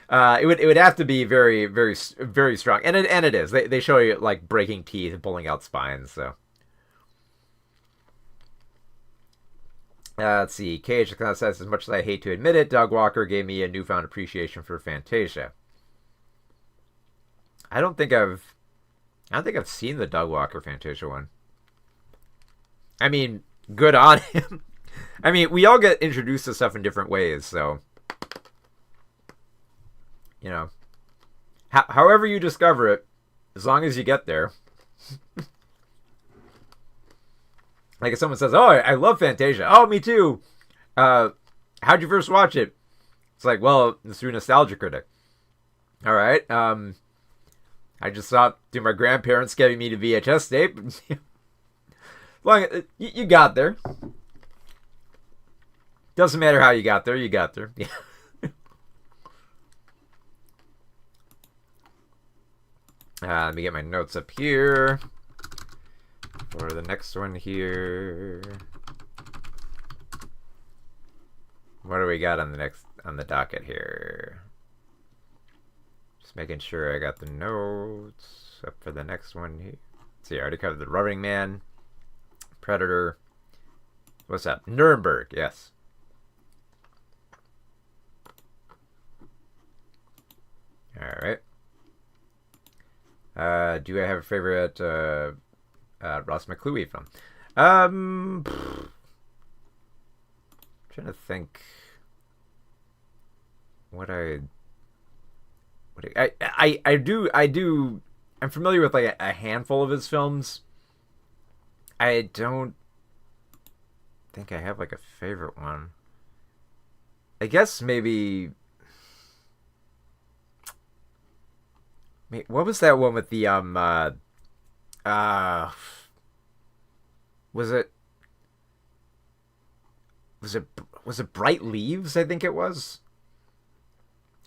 it would have to be very very very strong, and it is. They show you like breaking teeth and pulling out spines. So let's see. Cage says, as much as I hate to admit it, Doug Walker gave me a newfound appreciation for Fantasia. I don't think I've seen the Doug Walker Fantasia one. I mean, good on him. I mean, we all get introduced to stuff in different ways, so however you discover it, as long as you get there. Like if someone says, "Oh, I love Fantasia." "Oh, me too." How'd you first watch it? It's like, well, it's through Nostalgia Critic. All right. I just saw it through my grandparents giving me the VHS tape. Long you got there. Doesn't matter how you got there. You got there. Yeah. Let me get my notes up here for the next one here. What do we got on the docket here? Just making sure I got the notes up for the next one here. See, I already covered the Rubbing Man, Predator. What's up? Nuremberg, yes. Alright. Do I have a favorite Ross McCluey film? Trying to think I do. I'm familiar with like a handful of his films. I don't think I have like a favorite one. I guess maybe what was that one with the was it Bright Leaves? I think it was.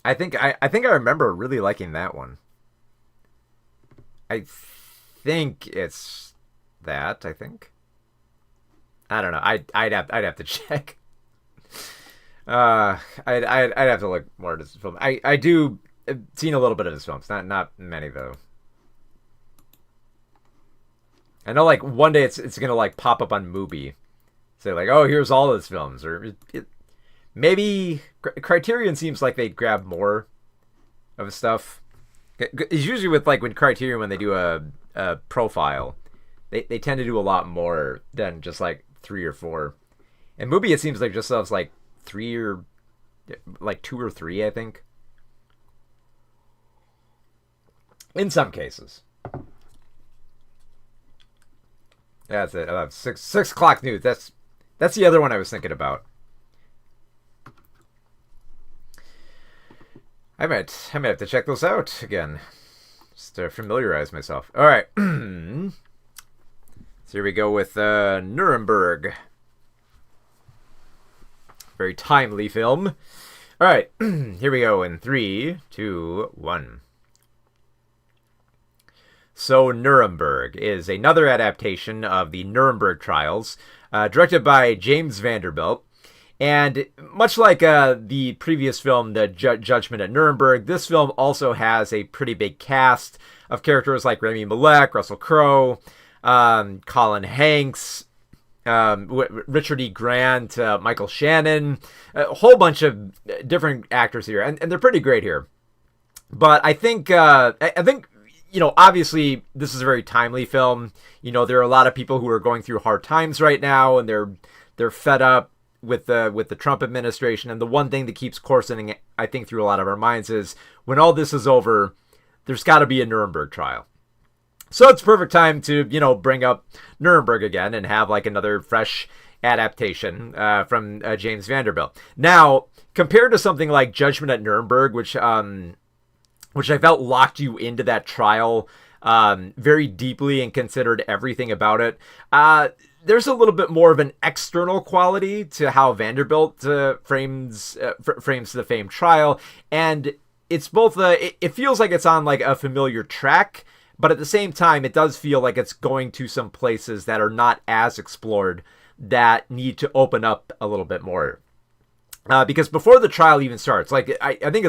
I think I remember really liking that one. I think it's that. I think. I don't know. I'd have to check. I'd have to look more at this film. I do. I've seen a little bit of his films, not many though. I know, like one day it's gonna like pop up on Mubi, say like, oh, here's all his films, or maybe Criterion seems like they grab more of his stuff. It's usually with like when Criterion, when they do a profile, they tend to do a lot more than just like 3 or 4. And Mubi, it seems like just loves like 3 or like 2 or 3, I think. In some cases. That's it. 6 o'clock news. That's the other one I was thinking about. I might have to check those out again, just to familiarize myself. All right. So here we go with Nuremberg. Very timely film. All right. Here we go in 3, 2, 1. So Nuremberg is another adaptation of the Nuremberg trials, directed by James Vanderbilt. And much like the previous film, The Judgment at Nuremberg, this film also has a pretty big cast of characters like Rami Malek, Russell Crowe, Colin Hanks, Richard E. Grant, Michael Shannon, a whole bunch of different actors here, and they're pretty great here. But I think obviously this is a very timely film. There are a lot of people who are going through hard times right now, and they're fed up with the Trump administration. And the one thing that keeps coursing, I think, through a lot of our minds is when all this is over, there's got to be a Nuremberg trial. So it's perfect time to, bring up Nuremberg again and have like another fresh adaptation from James Vanderbilt. Now, compared to something like Judgment at Nuremberg, which which I felt locked you into that trial very deeply and considered everything about it. There's a little bit more of an external quality to how Vanderbilt frames the famed trial, and it's both it feels like it's on like a familiar track, but at the same time it does feel like it's going to some places that are not as explored, that need to open up a little bit more. Because before the trial even starts, like I think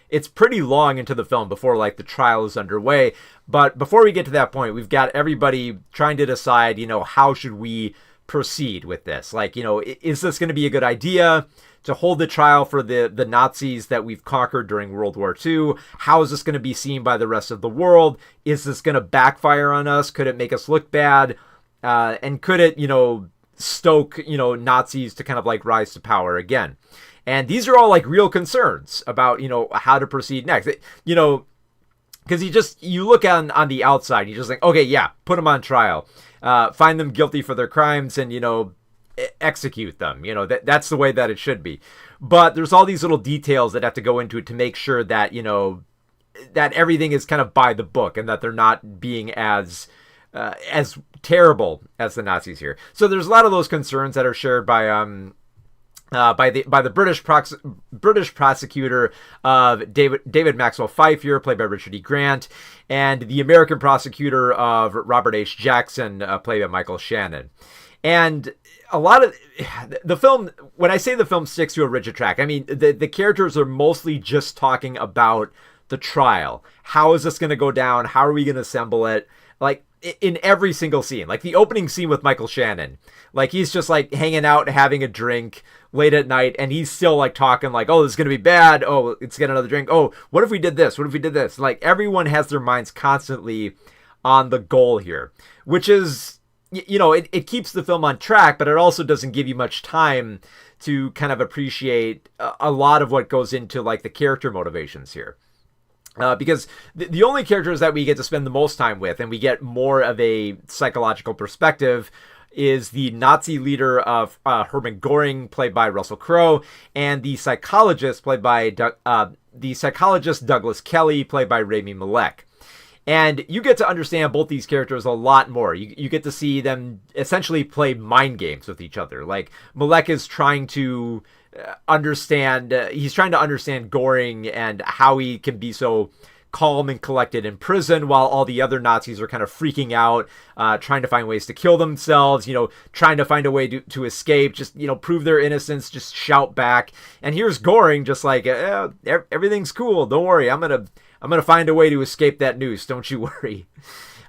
it's pretty long into the film before like the trial is underway. But before we get to that point, we've got everybody trying to decide, how should we proceed with this? Like, is this going to be a good idea to hold the trial for the Nazis that we've conquered during World War II? How is this going to be seen by the rest of the world? Is this going to backfire on us? Could it make us look bad? And could it, stoke, Nazis to kind of like rise to power again? And these are all like real concerns about, how to proceed next. Because you look on the outside, you just think, okay, yeah, put them on trial, find them guilty for their crimes, and execute them. That's the way that it should be. But there's all these little details that have to go into it to make sure that that everything is kind of by the book, and that they're not being as terrible as the Nazis here. So there's a lot of those concerns that are shared by the British prosecutor of David Maxwell Fyfe here, played by Richard E. Grant, and the American prosecutor of Robert H. Jackson, played by Michael Shannon. And a lot of the film, when I say the film sticks to a rigid track, I mean the characters are mostly just talking about the trial. How is this going to go down? How are we going to assemble it? Like, in every single scene, like the opening scene with Michael Shannon, like he's just like hanging out, having a drink late at night, and he's still like talking like, oh, this is going to be bad. Oh, let's get another drink. Oh, what if we did this? What if we did this? Like, everyone has their minds constantly on the goal here, which is, it keeps the film on track, but it also doesn't give you much time to kind of appreciate a lot of what goes into like the character motivations here. Because the only characters that we get to spend the most time with, and we get more of a psychological perspective, is the Nazi leader of Hermann Göring, played by Russell Crowe, and the psychologist played by Douglas Kelly, played by Rami Malek. And you get to understand both these characters a lot more. You get to see them essentially play mind games with each other. Like, Malek is trying to understand Göring and how he can be so calm and collected in prison while all the other Nazis are kind of freaking out, trying to find ways to kill themselves, trying to find a way to escape, just, prove their innocence, just shout back. And here's Göring just like, everything's cool, don't worry, I'm gonna find a way to escape that noose, don't you worry.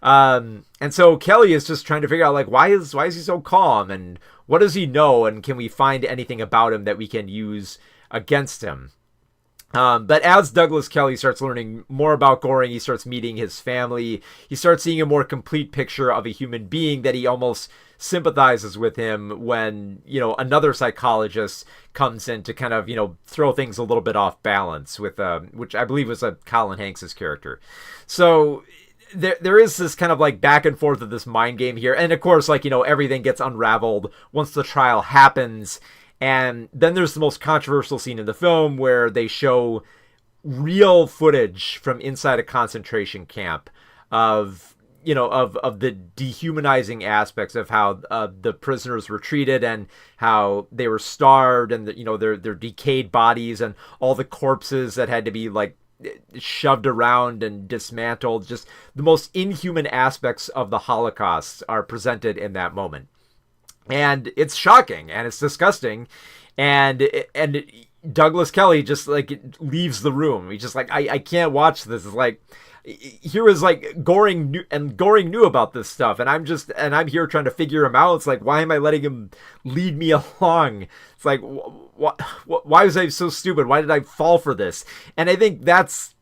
And so Kelly is just trying to figure out, like, why is he so calm, and what does he know, and can we find anything about him that we can use against him? But as Douglas Kelly starts learning more about Göring, he starts meeting his family, he starts seeing a more complete picture of a human being, that he almost sympathizes with him when, another psychologist comes in to kind of, throw things a little bit off balance with, which I believe was Colin Hanks' character. So there is this kind of like back and forth of this mind game here. And of course, like, everything gets unraveled once the trial happens. And then there's the most controversial scene in the film where they show real footage from inside a concentration camp of the dehumanizing aspects of how the prisoners were treated, and how they were starved, and their decayed bodies, and all the corpses that had to be like shoved around and dismantled. Just the most inhuman aspects of the Holocaust are presented in that moment. And it's shocking, and it's disgusting, and Douglas Kelly just like leaves the room. He's just like, I can't watch this. It's like, here was like Göring knew about this stuff, and I'm here trying to figure him out. It's like, why am I letting him lead me along? It's like, why was I so stupid? Why did I fall for this? And I think that's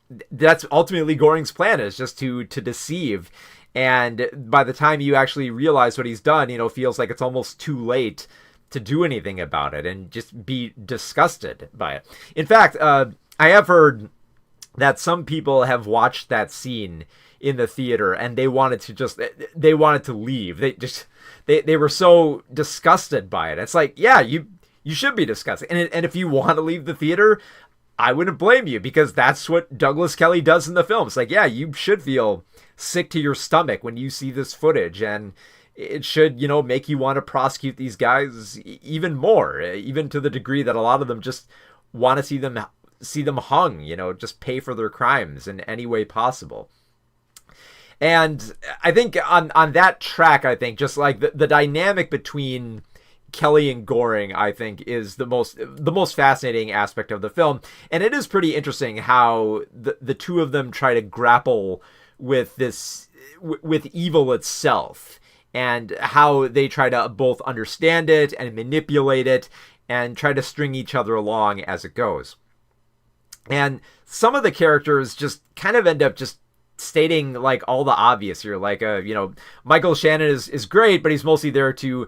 ultimately Göring's plan, is just to deceive. And by the time you actually realize what he's done, feels like it's almost too late to do anything about it, and just be disgusted by it. In fact, I have heard that some people have watched that scene in the theater and they wanted to leave. They were so disgusted by it. It's like, yeah, you should be disgusted. And if you want to leave the theater, I wouldn't blame you, because that's what Douglas Kelly does in the film. It's like, yeah, you should feel sick to your stomach when you see this footage, and it should, make you want to prosecute these guys even more, even to the degree that a lot of them just want to see them hung, just pay for their crimes in any way possible. And I think on that track, I think just like the dynamic between Kelly and Goring, I think, is the most fascinating aspect of the film. And it is pretty interesting how the two of them try to grapple with with evil itself, and how they try to both understand it and manipulate it and try to string each other along as it goes. And some of the characters just kind of end up just stating like all the obvious here, like Michael Shannon is great, but he's mostly there to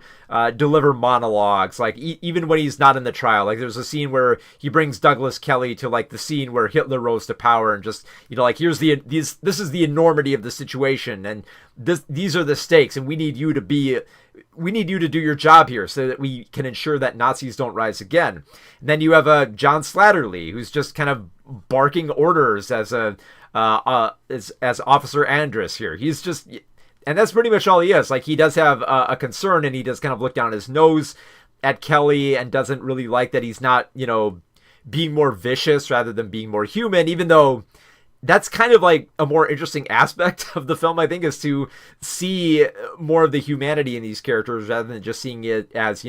deliver monologues, like even when he's not in the trial. Like there's a scene where he brings Douglas Kelly to like the scene where Hitler rose to power, and just like, here's this is the enormity of the situation, and these are the stakes, and we need you to do your job here so that we can ensure that Nazis don't rise again. And then you have John Slattery, who's just kind of barking orders as Officer Andrus here. He's just, and that's pretty much all he is. Like, he does have a concern, and he does kind of look down his nose at Kelly and doesn't really like that he's not, being more vicious rather than being more human, even though that's kind of like a more interesting aspect of the film, I think, is to see more of the humanity in these characters rather than just seeing it as,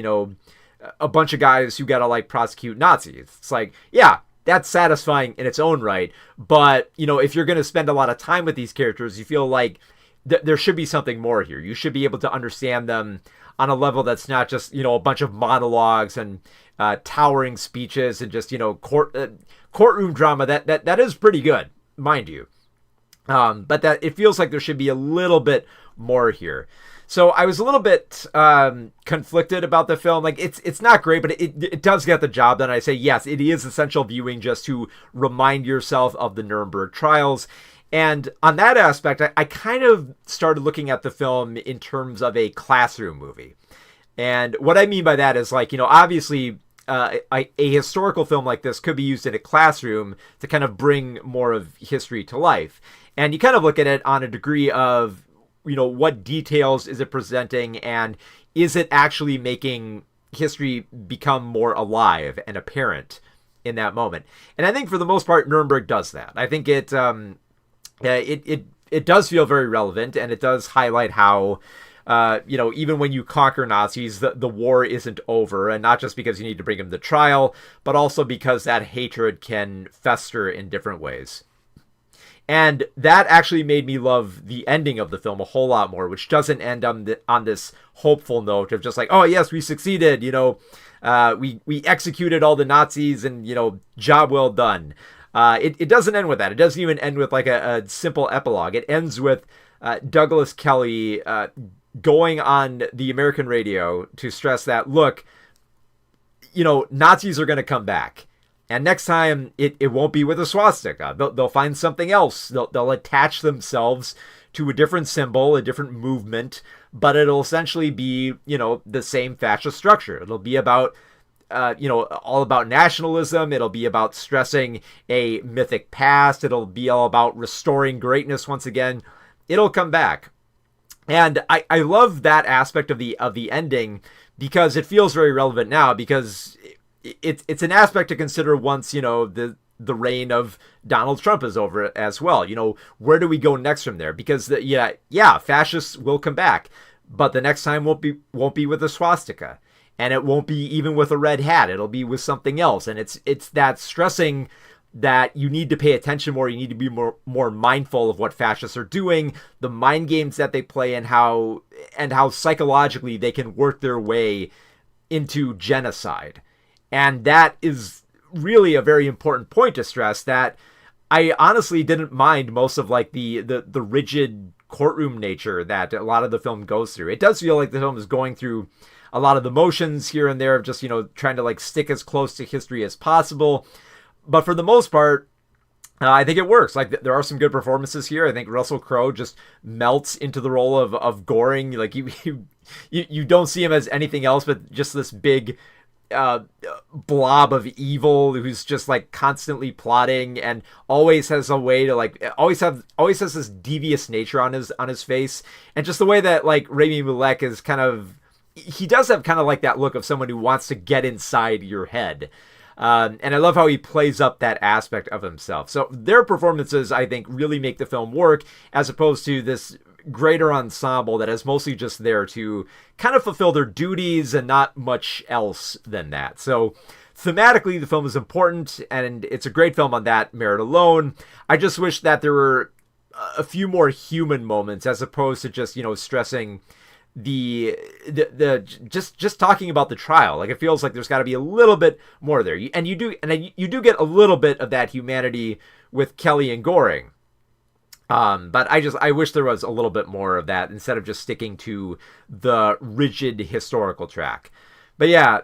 a bunch of guys who gotta like prosecute Nazis. It's like, yeah, that's satisfying in its own right. But, if you're going to spend a lot of time with these characters, you feel like there should be something more here. You should be able to understand them on a level that's not just, a bunch of monologues and towering speeches and just, courtroom drama. That is pretty good, mind you. But that it feels like there should be a little bit more here. So I was a little bit conflicted about the film. Like, it's not great, but it does get the job done. I say, yes, it is essential viewing just to remind yourself of the Nuremberg trials. And on that aspect, I kind of started looking at the film in terms of a classroom movie. And what I mean by that is, like, obviously a historical film like this could be used in a classroom to kind of bring more of history to life. And you kind of look at it on a degree of, what details is it presenting, and is it actually making history become more alive and apparent in that moment? And I think for the most part, Nuremberg does that. I think it does feel very relevant, and it does highlight how, even when you conquer Nazis, the war isn't over, and not just because you need to bring them to trial, but also because that hatred can fester in different ways. And that actually made me love the ending of the film a whole lot more, which doesn't end on this hopeful note of just like, oh yes, we succeeded, we executed all the Nazis, and job well done. It doesn't end with that. It doesn't even end with like a simple epilogue. It ends with Douglas Kelly going on the American radio to stress that, look, Nazis are going to come back. And next time, it won't be with a swastika. They'll find something else. They'll attach themselves to a different symbol, a different movement, but it'll essentially be, the same fascist structure. It'll be about, all about nationalism. It'll be about stressing a mythic past. It'll be all about restoring greatness once again. It'll come back. And I love that aspect of the ending, because it feels very relevant now, because it's an aspect to consider once, the reign of Donald Trump is over as well. Where do we go next from there? Because fascists will come back, but the next time won't be with a swastika, and it won't be even with a red hat. It'll be with something else. And it's that stressing that you need to pay attention more. You need to be more mindful of what fascists are doing, the mind games that they play, and how psychologically they can work their way into genocide. And that is really a very important point to stress, that I honestly didn't mind most of like the rigid courtroom nature that a lot of the film goes through. It does feel like the film is going through a lot of the motions here and there of just, trying to like stick as close to history as possible. But for the most part, I think it works. Like, there are some good performances here. I think Russell Crowe just melts into the role of Goring. Like, you don't see him as anything else but just this big blob of evil who's just like constantly plotting and always has a way to like always has this devious nature on his face, and just the way that like Rami Malek is kind of, he does have kind of like that look of someone who wants to get inside your head. And I love how he plays up that aspect of himself. So their performances, I think, really make the film work, as opposed to this greater ensemble that is mostly just there to kind of fulfill their duties and not much else than that. So thematically, the film is important, and it's a great film on that merit alone. I just wish that there were a few more human moments, as opposed to just, stressing the just talking about the trial. Like, it feels like there's got to be a little bit more there, and you do get a little bit of that humanity with Kelly and Goring, but I wish there was a little bit more of that instead of just sticking to the rigid historical track. But yeah,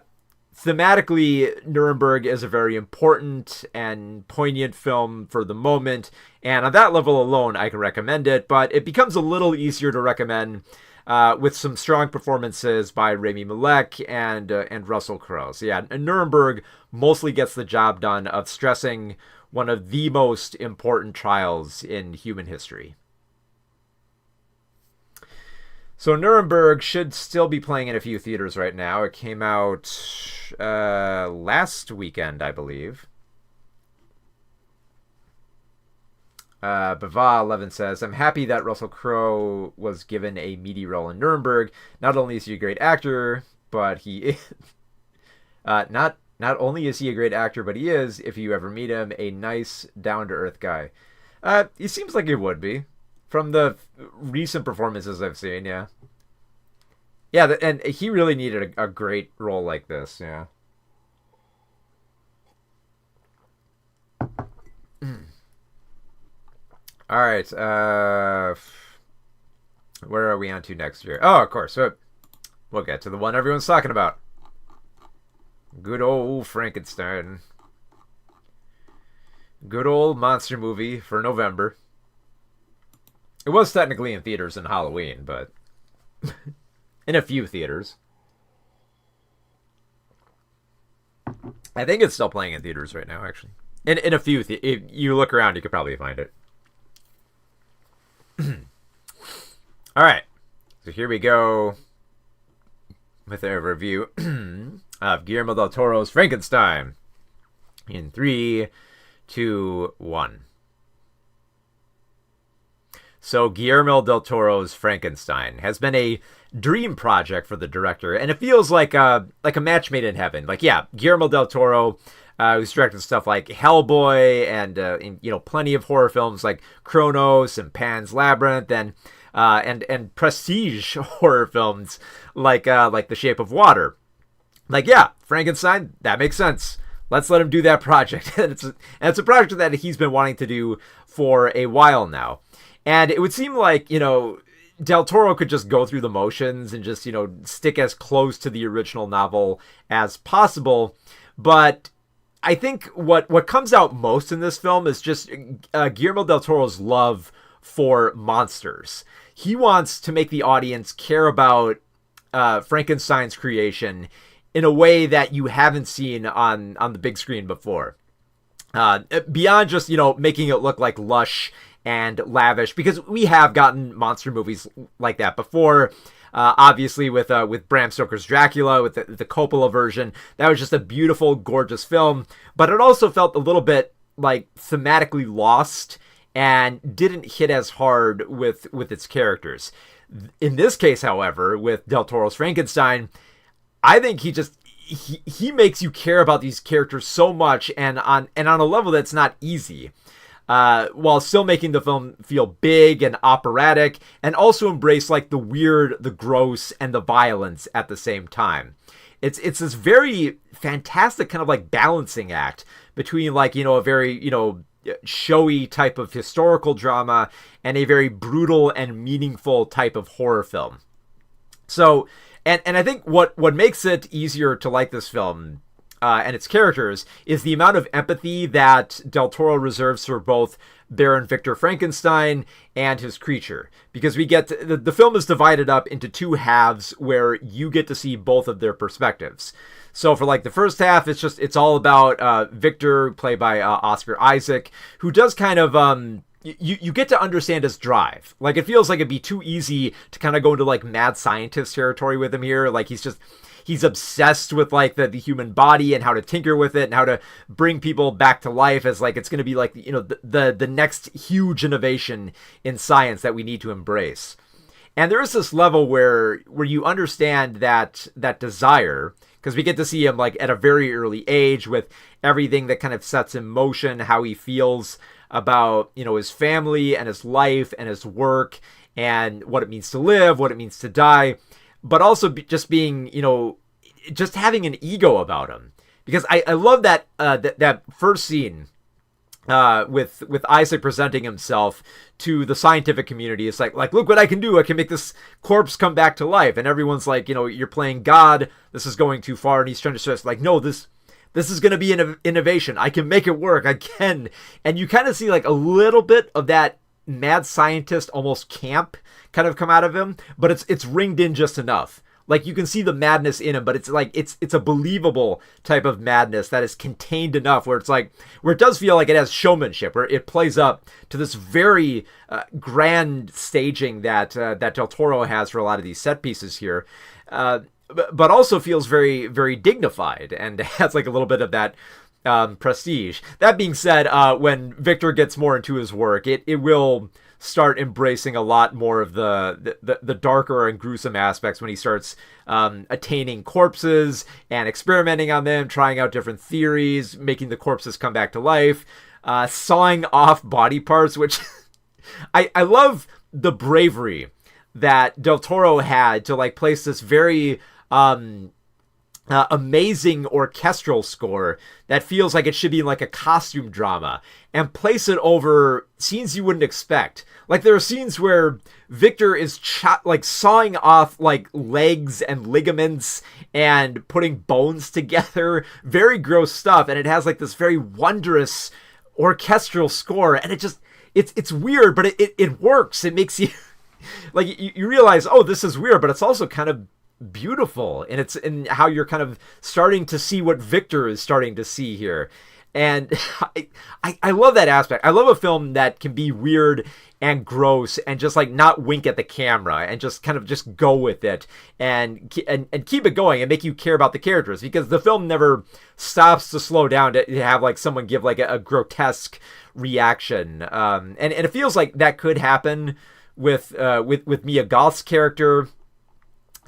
thematically, Nuremberg is a very important and poignant film for the moment, and on that level alone, I can recommend it. But it becomes a little easier to recommend with some strong performances by Rami Malek and Russell Crowe. So yeah, Nuremberg mostly gets the job done of stressing one of the most important trials in human history. So Nuremberg should still be playing in a few theaters right now. It came out last weekend, I believe. Bava11 says, I'm happy that Russell Crowe was given a meaty role in Nuremberg. Not only is he a great actor, but he is... not only is he a great actor, but he is, if you ever meet him, a nice, down-to-earth guy. He seems like he would be, from the recent performances I've seen, yeah. Yeah, and he really needed a great role like this, yeah. All right, where are we on to next year? Oh, of course, we'll get to the one everyone's talking about. Good old Frankenstein. Good old monster movie for November. It was technically in theaters in Halloween, but in a few theaters. I think it's still playing in theaters right now, actually. In a few, if you look around, you could probably find it. All right, so here we go with a review of Guillermo del Toro's Frankenstein in 3, 2, 1. So Guillermo del Toro's Frankenstein has been a dream project for the director, and it feels like a match made in heaven. Like, yeah, Guillermo del Toro, who's directed stuff like Hellboy and plenty of horror films like Kronos and Pan's Labyrinth and prestige horror films like The Shape of Water. Like, yeah, Frankenstein, that makes sense. Let's let him do that project. and it's a project that he's been wanting to do for a while now. And it would seem like, Del Toro could just go through the motions and just, stick as close to the original novel as possible. But I think what comes out most in this film is just Guillermo del Toro's love for monsters. He wants to make the audience care about Frankenstein's creation in a way that you haven't seen on the big screen before. Beyond just, making it look like lush and lavish, because we have gotten monster movies like that before. Obviously with Bram Stoker's Dracula, with the Coppola version, that was just a beautiful, gorgeous film. But it also felt a little bit like thematically lost and didn't hit as hard with its characters. In this case, however, with Del Toro's Frankenstein, I think he makes you care about these characters so much, and on a level that's not easy. While still making the film feel big and operatic, and also embrace like the weird, the gross, and the violence at the same time. It's this very fantastic kind of like balancing act between like, a very, showy type of historical drama and a very brutal and meaningful type of horror film. So, and I think what makes it easier to like this film and its characters is the amount of empathy that Del Toro reserves for both Baron Victor Frankenstein and his creature, because we get the film is divided up into two halves where you get to see both of their perspectives. So for like the first half, it's all about Victor, played by Oscar Isaac, who does kind of you get to understand his drive. Like, it feels like it'd be too easy to kind of go into like mad scientist territory with him here. Like, he's obsessed with like the human body and how to tinker with it and how to bring people back to life, as like it's going to be like, you know, the next huge innovation in science that we need to embrace. And there is this level where you understand that desire, because we get to see him like at a very early age with everything that kind of sets in motion how he feels about, you know, his family and his life and his work and what it means to live, what it means to die, but also just being, you know, just having an ego about him. Because I love that that first scene with Isaac presenting himself to the scientific community. It's like, look what I can do. I can make this corpse come back to life. And everyone's like, you know, you're playing God. This is going too far. And he's trying to stress, like, no, this is going to be an innovation. I can make it work. I can. And you kind of see like a little bit of that mad scientist, almost camp kind of come out of him, but it's ringed in just enough. Like, you can see the madness in him, but it's like, it's a believable type of madness that is contained enough where it's like, where it does feel like it has showmanship, where it plays up to this very grand staging that Del Toro has for a lot of these set pieces here. But also feels very, very dignified and has like a little bit of that prestige. That being said, when Victor gets more into his work, it will start embracing a lot more of the darker and gruesome aspects when he starts attaining corpses and experimenting on them, trying out different theories, making the corpses come back to life, sawing off body parts, which I love the bravery that Del Toro had to like place this very amazing orchestral score that feels like it should be like a costume drama, and place it over scenes you wouldn't expect. Like, there are scenes where Victor is sawing off like legs and ligaments and putting bones together, very gross stuff, and it has like this very wondrous orchestral score, and it's weird, but it works. It makes you like, you realize, oh, this is weird, but it's also kind of beautiful, and it's in how you're kind of starting to see what Victor is starting to see here. And I love that aspect. I love a film that can be weird and gross and just like not wink at the camera and just kind of just go with it and keep it going and make you care about the characters, because the film never stops to slow down to have like someone give like a grotesque reaction. And it feels like that could happen with Mia Goth's character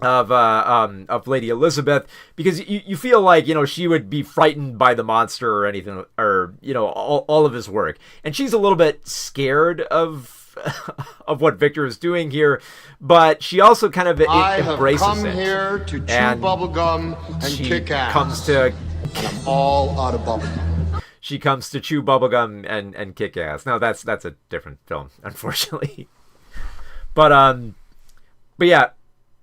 of Lady Elizabeth, because you feel like, you know, she would be frightened by the monster or anything, or, you know, all of his work, and she's a little bit scared of what Victor is doing here, but she also kind of embraces it. I have come here to chew bubblegum and kick ass. And I'm all out of bubblegum. She comes to chew bubblegum and kick ass. No, that's a different film, unfortunately. But yeah,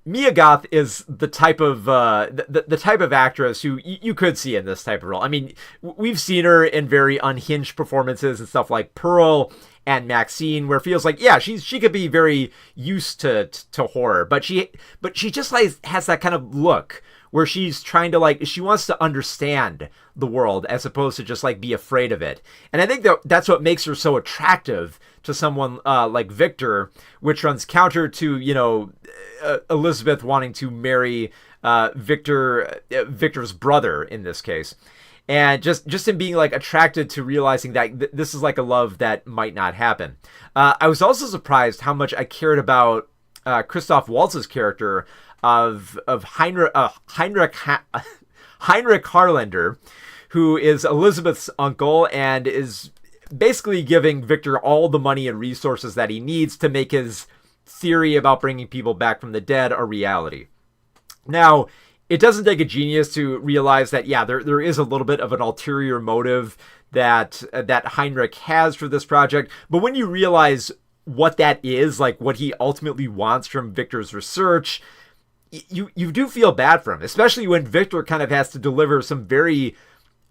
Mia Goth is the type of the type of actress who you could see in this type of role. I mean, we've seen her in very unhinged performances and stuff like Pearl and Maxine, where it feels like, yeah, she could be very used to horror, but she just like has that kind of look where she's trying to like, she wants to understand the world as opposed to just like be afraid of it. And I think that's what makes her so attractive to someone like Victor, which runs counter to, you know, Elizabeth wanting to marry Victor's brother in this case. And just him being like attracted to realizing that this is like a love that might not happen. I was also surprised how much I cared about Christoph Waltz's character of Heinrich Harlander, who is Elizabeth's uncle and is basically giving Victor all the money and resources that he needs to make his theory about bringing people back from the dead a reality. Now, it doesn't take a genius to realize that, yeah, there is a little bit of an ulterior motive that Heinrich has for this project, but when you realize what that is, like what he ultimately wants from Victor's research, you do feel bad for him, especially when Victor kind of has to deliver some very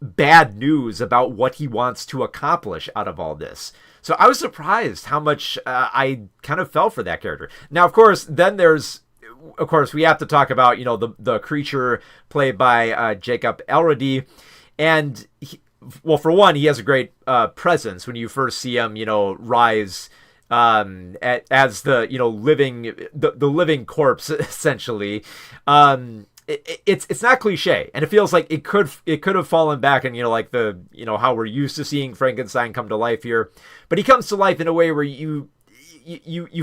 bad news about what he wants to accomplish out of all this. So I was surprised how much I kind of fell for that character. Now, of course, then there's of course, we have to talk about, the creature played by Jacob Elordi. And, well, for one, he has a great presence when you first see him, rise as the, the living corpse, essentially. It's not cliche, and it feels like it could have fallen back and like the how we're used to seeing Frankenstein come to life here, but he comes to life in a way where you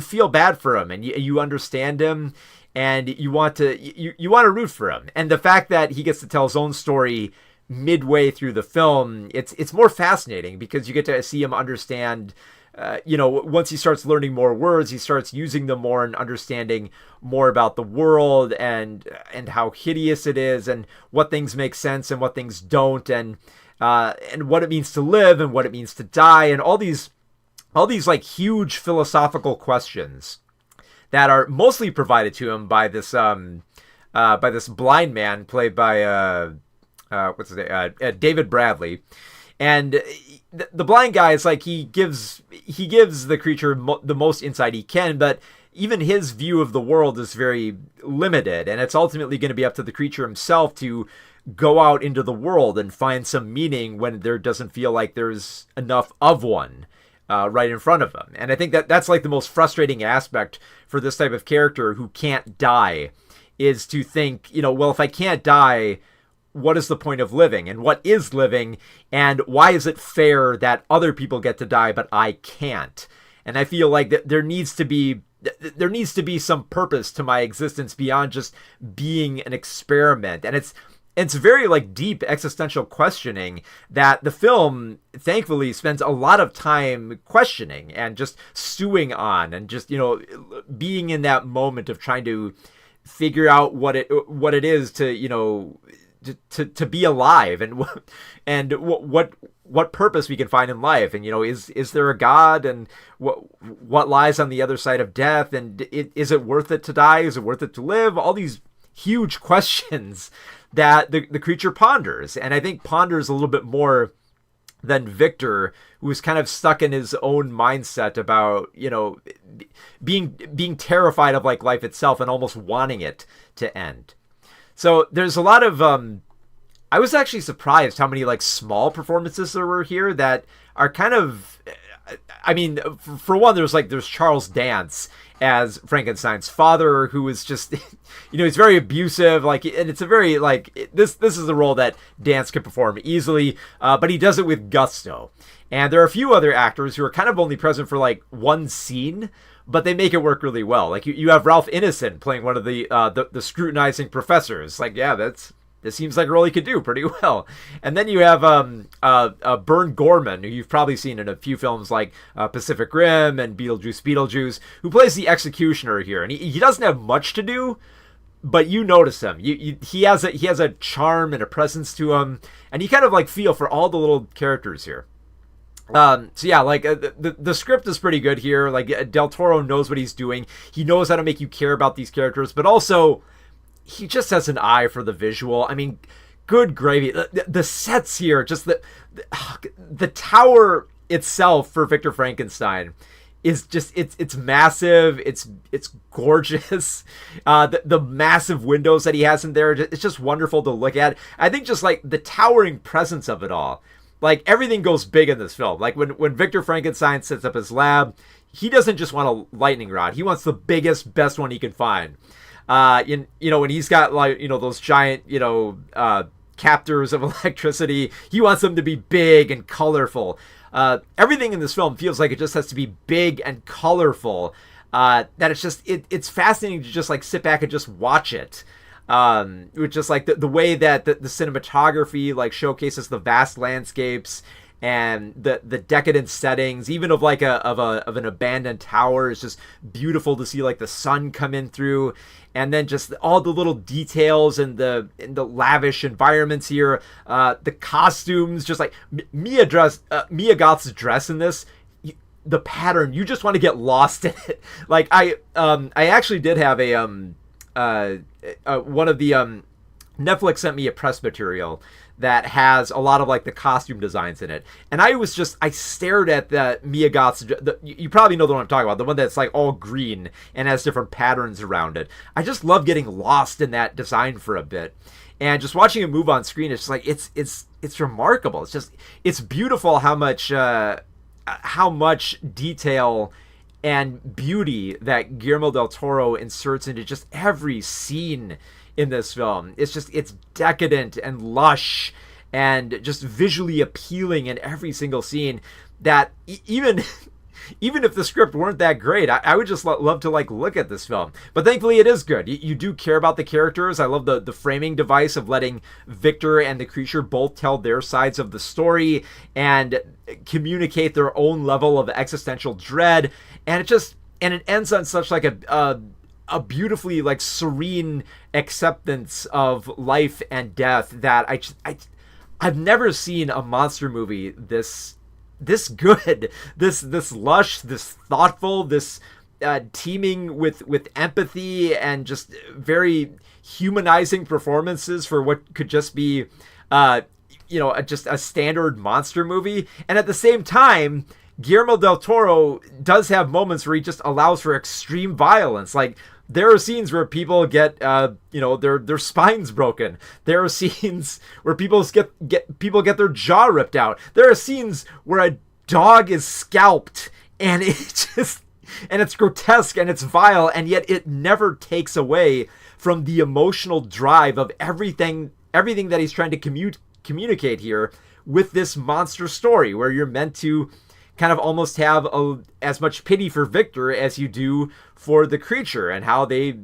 feel bad for him, and you understand him, and you want to root for him. And the fact that he gets to tell his own story midway through the film, it's more fascinating because you get to see him understand. Once he starts learning more words, he starts using them more and understanding more about the world and how hideous it is, and what things make sense and what things don't, and what it means to live and what it means to die, and all these like huge philosophical questions that are mostly provided to him by this blind man played by what's his name, David Bradley. And the blind guy is like, he gives the creature the most insight he can, but even his view of the world is very limited, and it's ultimately going to be up to the creature himself to go out into the world and find some meaning when there doesn't feel like there's enough of one right in front of him. And I think that's like the most frustrating aspect for this type of character who can't die, is to think, well, if I can't die, what is the point of living, and what is living, and why is it fair that other people get to die but I can't? And I feel like that there needs to be some purpose to my existence beyond just being an experiment. And it's very like deep existential questioning that the film thankfully spends a lot of time questioning and just stewing on, and just being in that moment of trying to figure out what it is to to be alive, and what purpose we can find in life, and is there a God, and what lies on the other side of death, and is it worth it to die? Is it worth it to live? All these huge questions that the creature ponders, and I think ponders a little bit more than Victor, who was kind of stuck in his own mindset about being terrified of like life itself and almost wanting it to end. So there's a lot of, I was actually surprised how many like small performances there were here that are kind of, I mean, for one, there's Charles Dance as Frankenstein's father, who is just, he's very abusive, like, and it's a very like, this is a role that Dance can perform easily, but he does it with gusto. And there are a few other actors who are kind of only present for like one scene, but they make it work really well. Like you have Ralph Ineson playing one of the scrutinizing professors. Like, yeah, this seems like a role he could do pretty well. And then you have Bern Gorman, who you've probably seen in a few films like Pacific Rim and Beetlejuice, who plays the executioner here. And he doesn't have much to do, but you notice him. He has a charm and a presence to him, and you kind of like feel for all the little characters here. So yeah, like the script is pretty good here. Like Del Toro knows what he's doing. He knows how to make you care about these characters, but also he just has an eye for the visual. I mean, good gravy. The sets here, just the tower itself for Victor Frankenstein is just it's massive. It's gorgeous. The massive windows that he has in there, it's just wonderful to look at. I think just like the towering presence of it all. Like, everything goes big in this film. Like, when Victor Frankenstein sets up his lab, he doesn't just want a lightning rod. He wants the biggest, best one he can find. When he's got, like, those giant, captors of electricity, he wants them to be big and colorful. Everything in this film feels like it just has to be big and colorful. That it's just, it's fascinating to just, like, sit back and just watch it. Which just like the way that the cinematography like showcases the vast landscapes and the decadent settings, even of like of an abandoned tower, is just beautiful to see, like the sun come in through, and then just all the little details and the lavish environments here, the costumes, just like Mia Goth's dress in this. The pattern, you just want to get lost in it. Like I actually did have one of the Netflix sent me a press material that has a lot of like the costume designs in it, and I stared at the Miyagot's. You probably know the one I'm talking about, the one that's like all green and has different patterns around it. I just love getting lost in that design for a bit, and just watching it move on screen. It's just like it's remarkable. It's beautiful how much detail and beauty that Guillermo del Toro inserts into just every scene in this film. It's decadent and lush and just visually appealing in every single scene that even even if the script weren't that great, I would just love to like look at this film. But thankfully it is good. You do care about the characters. I love the framing device of letting Victor and the creature both tell their sides of the story and communicate their own level of existential dread. And it ends on such like a beautifully like serene acceptance of life and death that I've never seen a monster movie this good, this lush, this thoughtful, this teeming with empathy and just very humanizing performances for what could just be just a standard monster movie. And at the same time, Guillermo del Toro does have moments where he just allows for extreme violence. Like, there are scenes where people get, their spines broken. There are scenes where people get their jaw ripped out. There are scenes where a dog is scalped, and it's grotesque and it's vile, and yet it never takes away from the emotional drive of everything that he's trying to communicate here with this monster story, where you're meant to kind of almost have as much pity for Victor as you do for the creature, and how they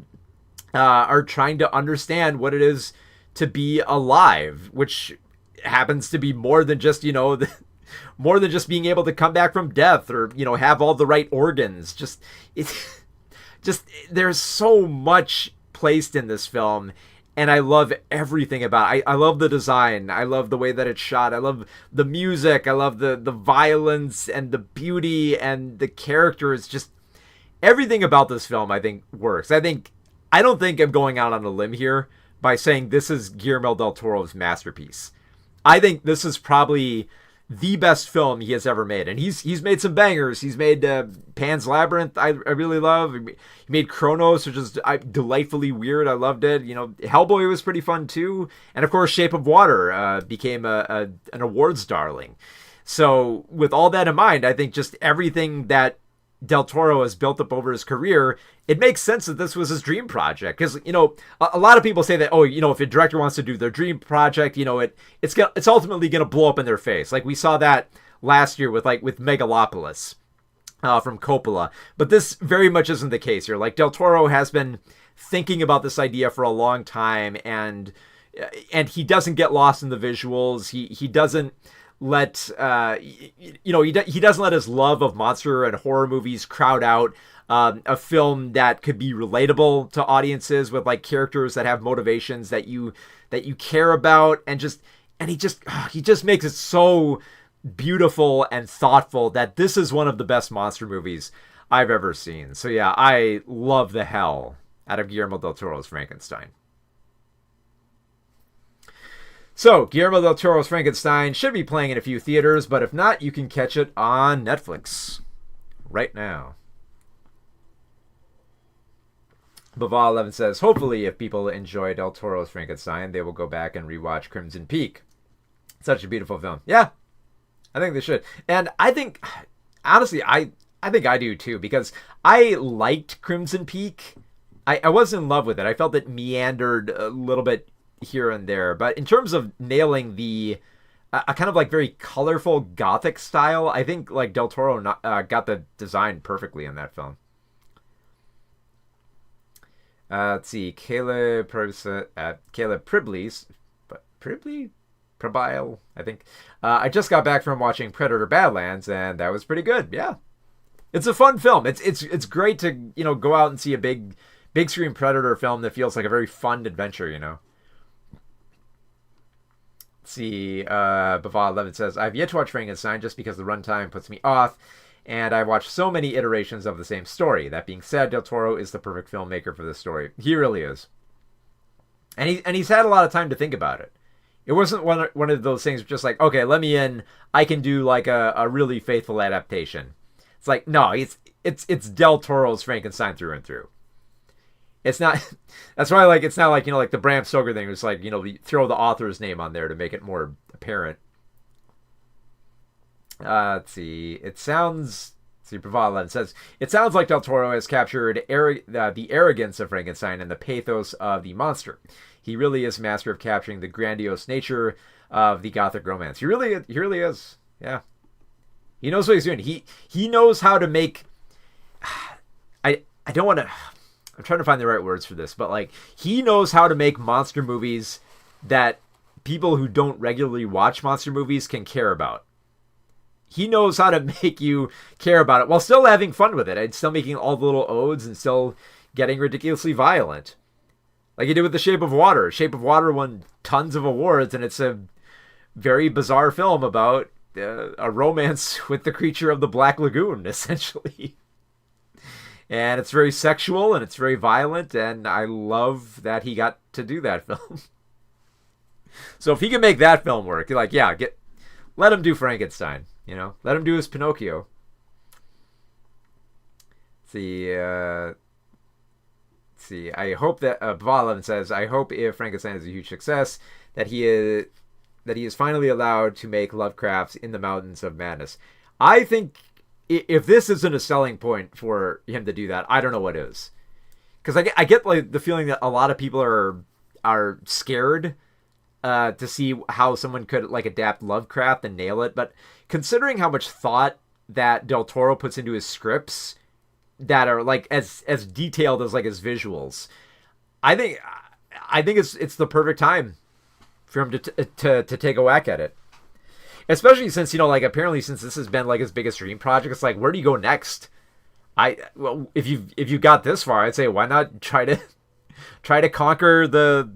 are trying to understand what it is to be alive, which happens to be more than just, more than just being able to come back from death or, have all the right organs. There's so much placed in this film, and I love everything about it. I love the design. I love the way that it's shot. I love the music. I love the violence and the beauty and the characters. Just everything about this film, I think, works. I don't think I'm going out on a limb here by saying this is Guillermo del Toro's masterpiece. I think this is probably the best film he has ever made, and he's made some bangers. He's made Pan's Labyrinth, I really love. He made Kronos, which is delightfully weird. I loved it. Hellboy was pretty fun too, and of course Shape of Water became an awards darling. So with all that in mind, I think just everything that del Toro has built up over his career, it makes sense that this was his dream project. Because, a lot of people say that, if a director wants to do their dream project, it's ultimately going to blow up in their face. Like we saw that last year with Megalopolis from Coppola. But this very much isn't the case here. Like, del Toro has been thinking about this idea for a long time, and he doesn't get lost in the visuals. He doesn't let he doesn't let his love of monster and horror movies crowd out a film that could be relatable to audiences with like characters that have motivations that you care about, and he just makes it so beautiful and thoughtful that this is one of the best monster movies I've ever seen. So yeah, I love the hell out of Guillermo del Toro's Frankenstein. So, Guillermo del Toro's Frankenstein should be playing in a few theaters, but if not, you can catch it on Netflix right now. Bava11 says, hopefully if people enjoy del Toro's Frankenstein, they will go back and rewatch Crimson Peak. Such a beautiful film. Yeah, I think they should. And I think, honestly, I think I do too, because I liked Crimson Peak. I wasn't in love with it. I felt it meandered a little bit here and there, but in terms of nailing a kind of like very colorful gothic style, I think like del Toro got the design perfectly in that film. Let's see, Caleb Pribley, I think. I just got back from watching Predator Badlands, and that was pretty good. Yeah, it's a fun film. It's great to go out and see a big screen Predator film that feels like a very fun adventure. See, Bava11 says, I've yet to watch Frankenstein just because the runtime puts me off, and I've watched so many iterations of the same story. That being said, del Toro is the perfect filmmaker for this story. He really is. and he's had a lot of time to think about it. It wasn't one of those things just like, okay, let me in. I can do like a really faithful adaptation. It's like, no, it's Del Toro's Frankenstein through and through. It's not. That's why like it's not like like the Bram Stoker thing. It's like you throw the author's name on there to make it more apparent. Let's see. It sounds. See, Pravala says it sounds like Del Toro has captured the arrogance of Frankenstein and the pathos of the monster. He really is master of capturing the grandiose nature of the Gothic romance. He really is. Yeah, he knows what he's doing. He knows how to make. I don't want to. I'm trying to find the right words for this, but like he knows how to make monster movies that people who don't regularly watch monster movies can care about. He knows how to make you care about it while still having fun with it and still making all the little odes and still getting ridiculously violent. Like he did with The Shape of Water. Shape of Water won tons of awards, and it's a very bizarre film about a romance with the creature of the Black Lagoon, essentially. And it's very sexual and it's very violent, and I love that he got to do that film. So if he can make that film work, like, yeah, let him do Frankenstein. Let him do his Pinocchio. See, I hope that Valav says, I hope if Frankenstein is a huge success, that he is finally allowed to make Lovecraft's In the Mountains of Madness. I think if this isn't a selling point for him to do that, I don't know what is. Because I get like the feeling that a lot of people are scared to see how someone could like adapt Lovecraft and nail it. But considering how much thought that Del Toro puts into his scripts that are like as detailed as like his visuals, I think it's the perfect time for him to take a whack at it. Especially since like apparently since this has been like his biggest dream project, it's like, where do you go next? If you got this far, I'd say why not try to conquer the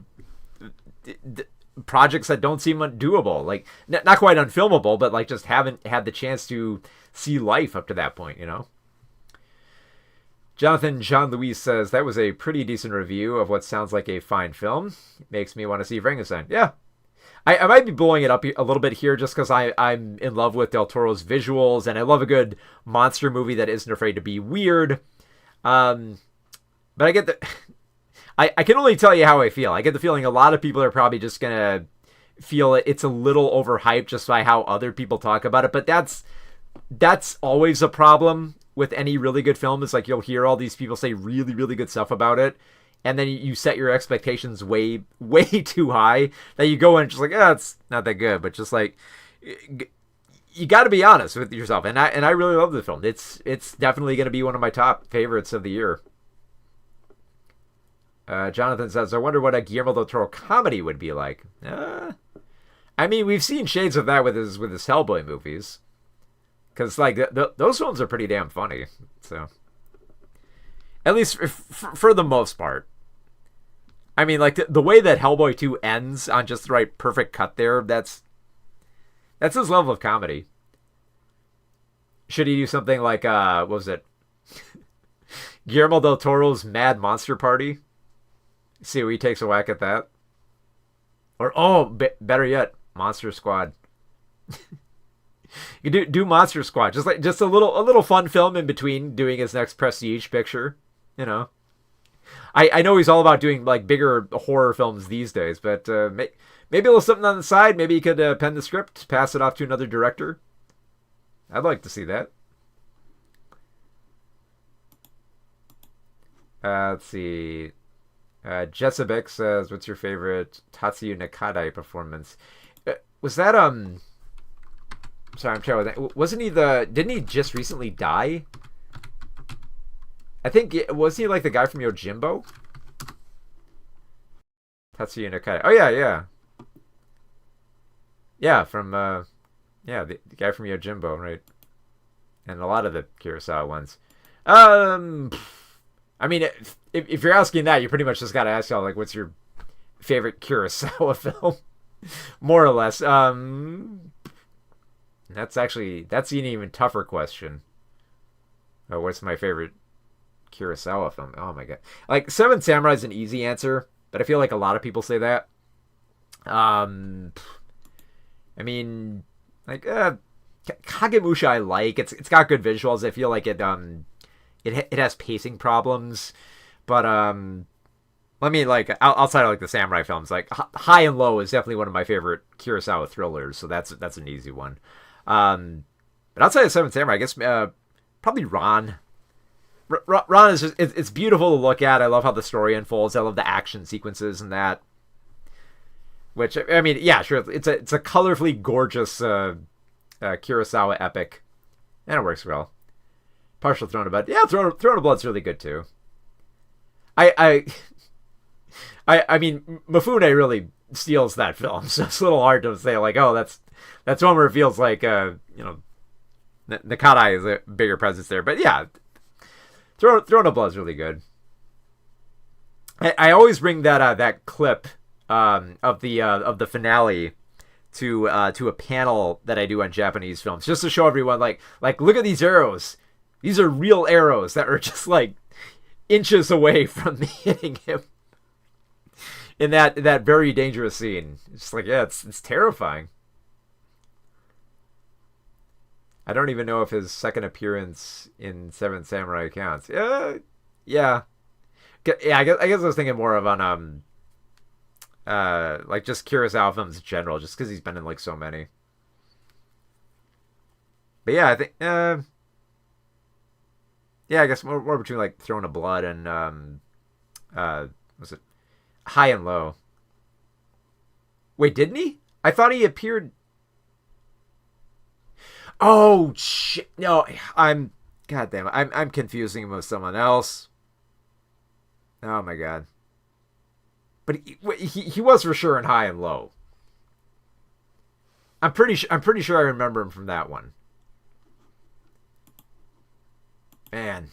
projects that don't seem doable, like not quite unfilmable, but like just haven't had the chance to see life up to that point. Jonathan Jean-Louis says that was a pretty decent review of what sounds like a fine film. Makes me want to see Frankenstein. Yeah. I might be blowing it up a little bit here just because I'm in love with Del Toro's visuals, and I love a good monster movie that isn't afraid to be weird. But I get the... I can only tell you how I feel. I get the feeling a lot of people are probably just going to feel it's a little overhyped just by how other people talk about it. But that's always a problem with any really good film. Is like you'll hear all these people say really, really good stuff about it, and then you set your expectations way, way too high that you go in just like, it's not that good. But just like, you got to be honest with yourself. And I really love the film. It's definitely going to be one of my top favorites of the year. Jonathan says, I wonder what a Guillermo del Toro comedy would be like. I mean, we've seen shades of that with his Hellboy movies. Because like those films are pretty damn funny. So, at least for the most part. I mean, like the way that Hellboy 2 ends on just the right perfect cut there, that's his level of comedy. Should he do something like what was it? Guillermo del Toro's Mad Monster Party? See where he takes a whack at that. Or better yet, Monster Squad. You do Monster Squad, just a little fun film in between doing his next prestige picture. I know he's all about doing like bigger horror films these days, but maybe a little something on the side. Maybe he could pen the script, pass it off to another director. I'd like to see that. Let's see. Jessabek says, what's your favorite Tatsuya Nakadai performance? Was that, sorry, I'm trying to... Wasn't he didn't he just recently die? I think, was he like the guy from Yojimbo? Tatsuya Nakadai. Oh, yeah. Yeah, from, the guy from Yojimbo, right? And a lot of the Kurosawa ones. I mean, if you're asking that, you pretty much just got to ask y'all, like, what's your favorite Kurosawa film? More or less. That's an even tougher question. What's my favorite Kurosawa film? Oh my god. Like, Seven Samurai is an easy answer. but I feel like a lot of people say that. I mean, like Kagemusha I like. It's got good visuals. I feel like it has pacing problems, but let me like outside of like the samurai films, like High and Low is definitely one of my favorite Kurosawa thrillers, so that's an easy one. But outside of Seven Samurai, I guess probably Ran. Ran is just, it's beautiful to look at. I love how the story unfolds. I love the action sequences and that. Which, I mean, yeah, sure, it's a colorfully gorgeous Kurosawa epic, and it works well. Partial Throne of Blood, yeah, Throne of Blood's really good too. I mean, Mifune really steals that film, so it's a little hard to say like, oh, that's one where it feels like Nakatai is a bigger presence there, but yeah, Throne of Blood's really good. I always bring that clip of the finale to a panel that I do on Japanese films, just to show everyone like look at these arrows. These are real arrows that are just like inches away from me hitting him in that very dangerous scene. It's just like, yeah, it's terrifying. I don't even know if his second appearance in Seven Samurai counts. Yeah. I guess I was thinking more of on like just Kurosawa films in general, just because he's been in like so many. But yeah, I think yeah, I guess more between like Throne of Blood and was it High and Low? Wait, didn't he? I thought he appeared. Oh shit! No, I'm confusing him with someone else. Oh my god! But he was for sure in High and Low. I'm pretty sure I remember him from that one. Man,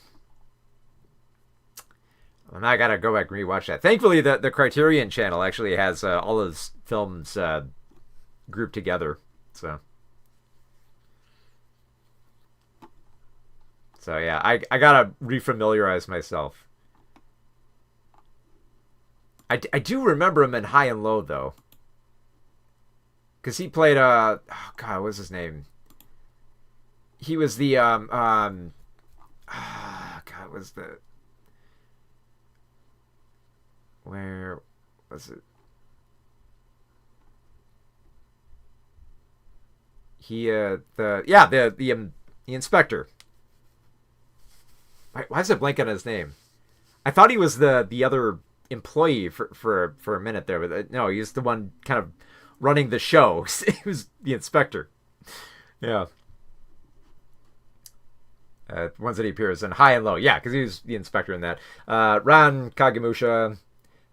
well, now I gotta go back and rewatch that. Thankfully, the Criterion channel actually has all those films grouped together. So yeah, I gotta refamiliarize myself. I do remember him in High and Low though, because he played oh god, what's his name? He was the god, was the where was it? He the inspector. Why is it blank on his name? I thought he was the other employee for a minute there, but no, he's the one kind of running the show. He was the inspector. Yeah. Ones that he appears in High and Low. Yeah, because he was the inspector in that. Ran Kagemusha,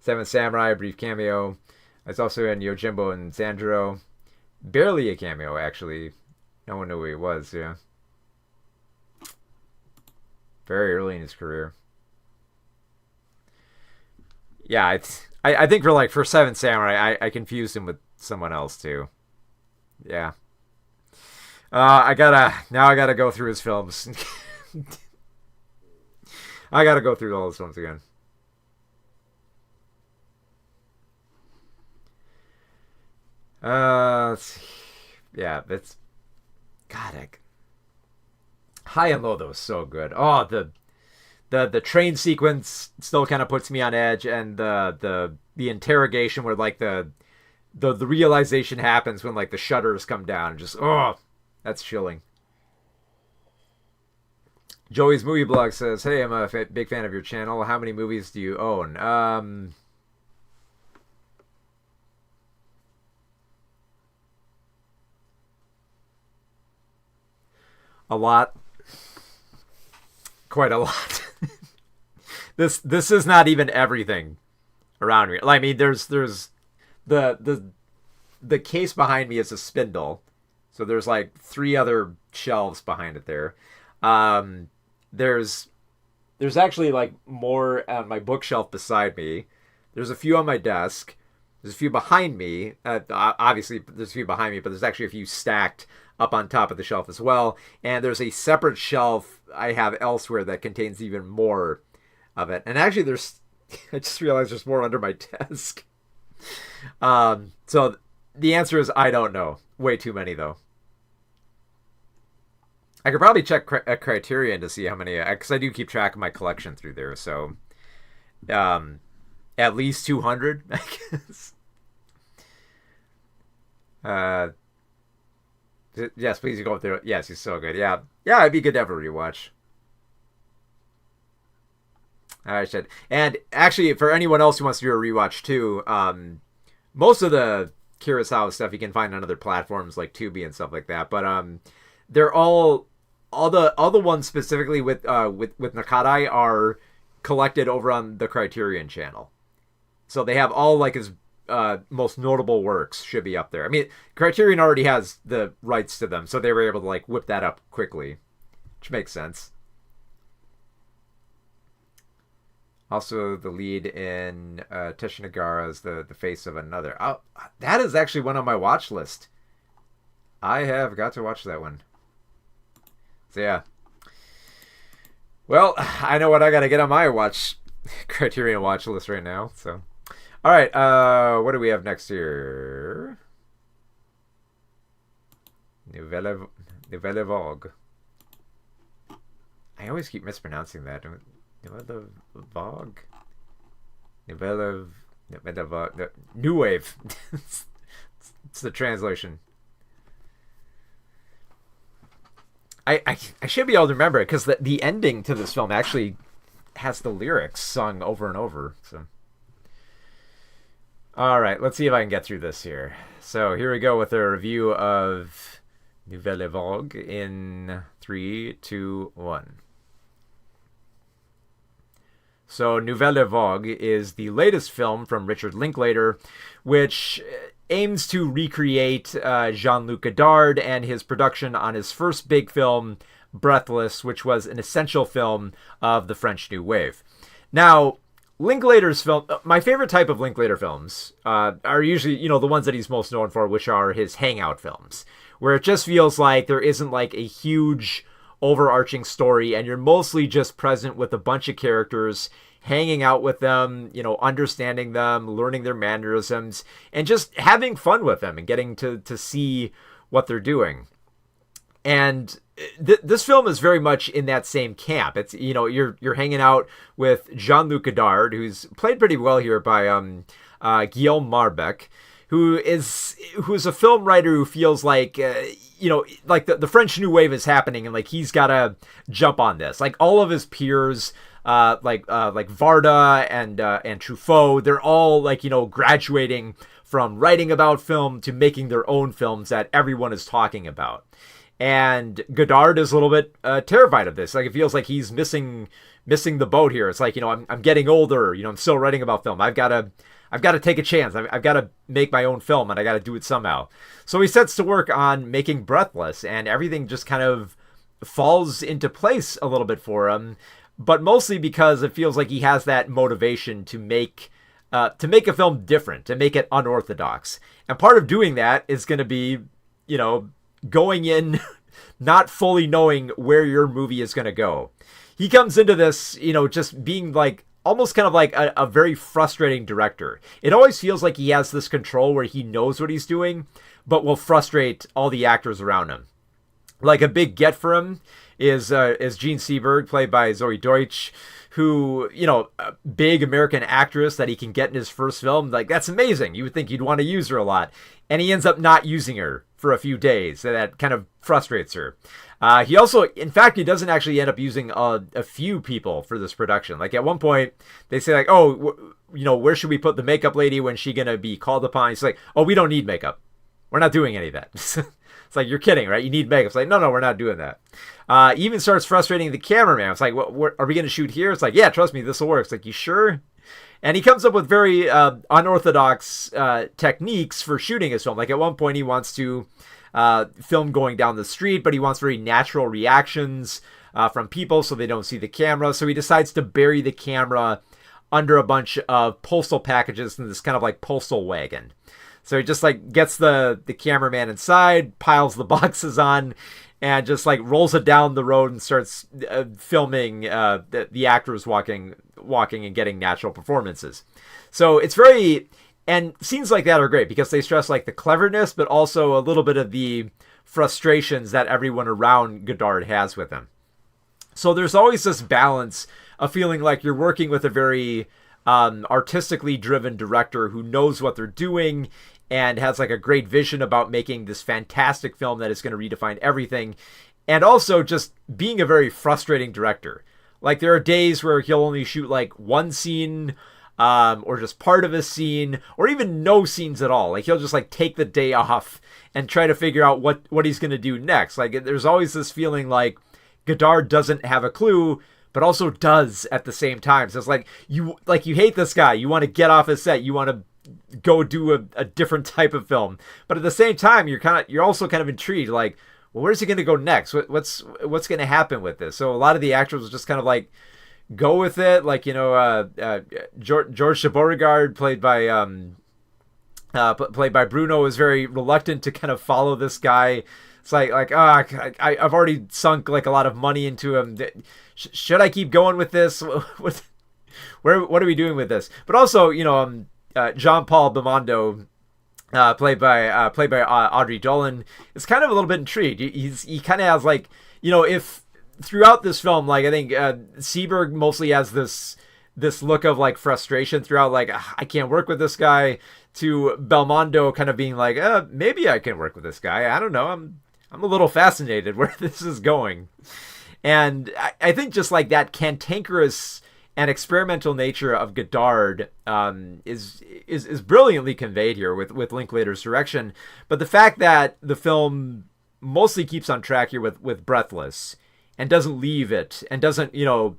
Seven Samurai, brief cameo. I was also in Yojimbo and Sanjuro. Barely a cameo, actually. No one knew who he was, yeah. Very early in his career. Yeah, I think for Seven Samurai, I confused him with someone else too. Yeah. I gotta go through his films. I gotta go through all his films again. Let's see. Yeah, that's God. High and Low though is so good. Oh, the train sequence still kind of puts me on edge, and the interrogation where like the realization happens when like the shutters come down, and just that's chilling. Joey's Movie Blog says, "Hey, I'm a big fan of your channel. How many movies do you own?" A lot. Quite a lot. This is not even everything around me. I mean, there's the case behind me is a spindle, so there's like 3 other shelves behind it there. There's actually like more on my bookshelf beside me. There's a few on my desk. There's a few behind me. Obviously, there's a few behind me, but there's actually a few stacked up on top of the shelf as well. And there's a separate shelf I have elsewhere that contains even more of it. And actually, there's I just realized there's more under my desk. So the answer is I don't know. Way too many, though. I could probably check Criterion to see how many, because I do keep track of my collection through there. So, at least 200, I guess. Yes, please go up there. Yes, he's so good. Yeah, it'd be good to have a rewatch. I should. And actually, for anyone else who wants to do a rewatch too, most of the Kurosawa stuff you can find on other platforms like Tubi and stuff like that. But they're all the ones specifically with Nakadai are collected over on the Criterion channel. So they have all like his most notable works should be up there. I mean, Criterion already has the rights to them, so they were able to like whip that up quickly, which makes sense. Also, the lead in Teshinagara is the face of another. Oh, that is actually one on my watch list. I have got to watch that one. So yeah. Well, I know what I got to get on my Criterion watch list right now. So, all right. What do we have next here? Nouvelle Vogue. I always keep mispronouncing that. Nouvelle Vogue. Nouvelle Vogue. New Wave. It's the translation. I should be able to remember it because the ending to this film actually has the lyrics sung over and over. So, all right, let's see if I can get through this here. So here we go with a review of Nouvelle Vogue in 3, 2, 1. So Nouvelle Vogue is the latest film from Richard Linklater, which aims to recreate Jean-Luc Godard and his production on his first big film, Breathless, which was an essential film of the French New Wave. Now, Linklater's film, my favorite type of Linklater films are usually, the ones that he's most known for, which are his hangout films, where it just feels like there isn't like a huge overarching story and you're mostly just present with a bunch of characters, hanging out with them, understanding them, learning their mannerisms, and just having fun with them and getting to see what they're doing. And this film is very much in that same camp. It's, you're hanging out with Jean-Luc Godard, who's played pretty well here by Guillermo, who is a film writer who feels like, like the French New Wave is happening and like he's got to jump on this. Like all of his peers, like Varda and Truffaut, they're all like, graduating from writing about film to making their own films that everyone is talking about. And Godard is a little bit terrified of this. Like it feels like he's missing the boat here. It's like, I'm getting older, I'm still writing about film. I've got to take a chance. I've got to make my own film and I got to do it somehow. So he sets to work on making Breathless and everything just kind of falls into place a little bit for him, but mostly because it feels like he has that motivation to make a film different, to make it unorthodox. And part of doing that is going to be, going in not fully knowing where your movie is going to go. He comes into this, just being like almost kind of like a very frustrating director. It always feels like he has this control where he knows what he's doing, but will frustrate all the actors around him. Like a big get for him is Jean Seberg, played by Zoe Deutsch, who, a big American actress that he can get in his first film. Like, that's amazing. You would think you'd want to use her a lot. And he ends up not using her for a few days. So that kind of frustrates her. He also, in fact, he doesn't actually end up using a few people for this production. Like at one point, they say like, oh, where should we put the makeup lady when she's going to be called upon? He's like, oh, we don't need makeup. We're not doing any of that. It's like, you're kidding, right? You need makeup. It's like, no, we're not doing that. Even starts frustrating the cameraman. It's like, what are we going to shoot here? It's like, yeah, trust me, this will work. It's like, you sure? And he comes up with very unorthodox techniques for shooting his film. Like at one point, he wants to film going down the street, but he wants very natural reactions from people so they don't see the camera. So he decides to bury the camera under a bunch of postal packages in this kind of like postal wagon. So he just like gets the cameraman inside, piles the boxes on, and just like rolls it down the road and starts filming the actors walking walking and getting natural performances. So it's very, and scenes like that are great because they stress like the cleverness, but also a little bit of the frustrations that everyone around Godard has with him. So there's always this balance of feeling like you're working with a very artistically driven director who knows what they're doing and has like a great vision about making this fantastic film that is going to redefine everything. And also just being a very frustrating director. Like there are days where he'll only shoot like one scene or just part of a scene or even no scenes at all. Like he'll just like take the day off and try to figure out what he's going to do next. Like there's always this feeling like Godard doesn't have a clue, but also does at the same time. So it's like you hate this guy. You want to get off his set. You want to go do a different type of film. But at the same time, you're also kind of intrigued. Like, well, where's he going to go next? What's going to happen with this? So a lot of the actors will just kind of like go with it. Like, you know, George Beauregard, played by Bruno, is very reluctant to kind of follow this guy. It's like I've already sunk like a lot of money into him. Should I keep going with this? What are we doing with this? But also, you know, Jean-Paul Belmondo, played by Audrey Dolan, is kind of a little bit intrigued. He kind of has like, you know, if throughout this film, like I think Seberg mostly has this look of like frustration throughout, like I can't work with this guy, to Belmondo kind of being like, maybe I can work with this guy. I don't know. I'm a little fascinated where this is going. And I think just like that cantankerous and experimental nature of Godard is brilliantly conveyed here with Linklater's direction. But the fact that the film mostly keeps on track here with Breathless and doesn't leave it and doesn't, you know,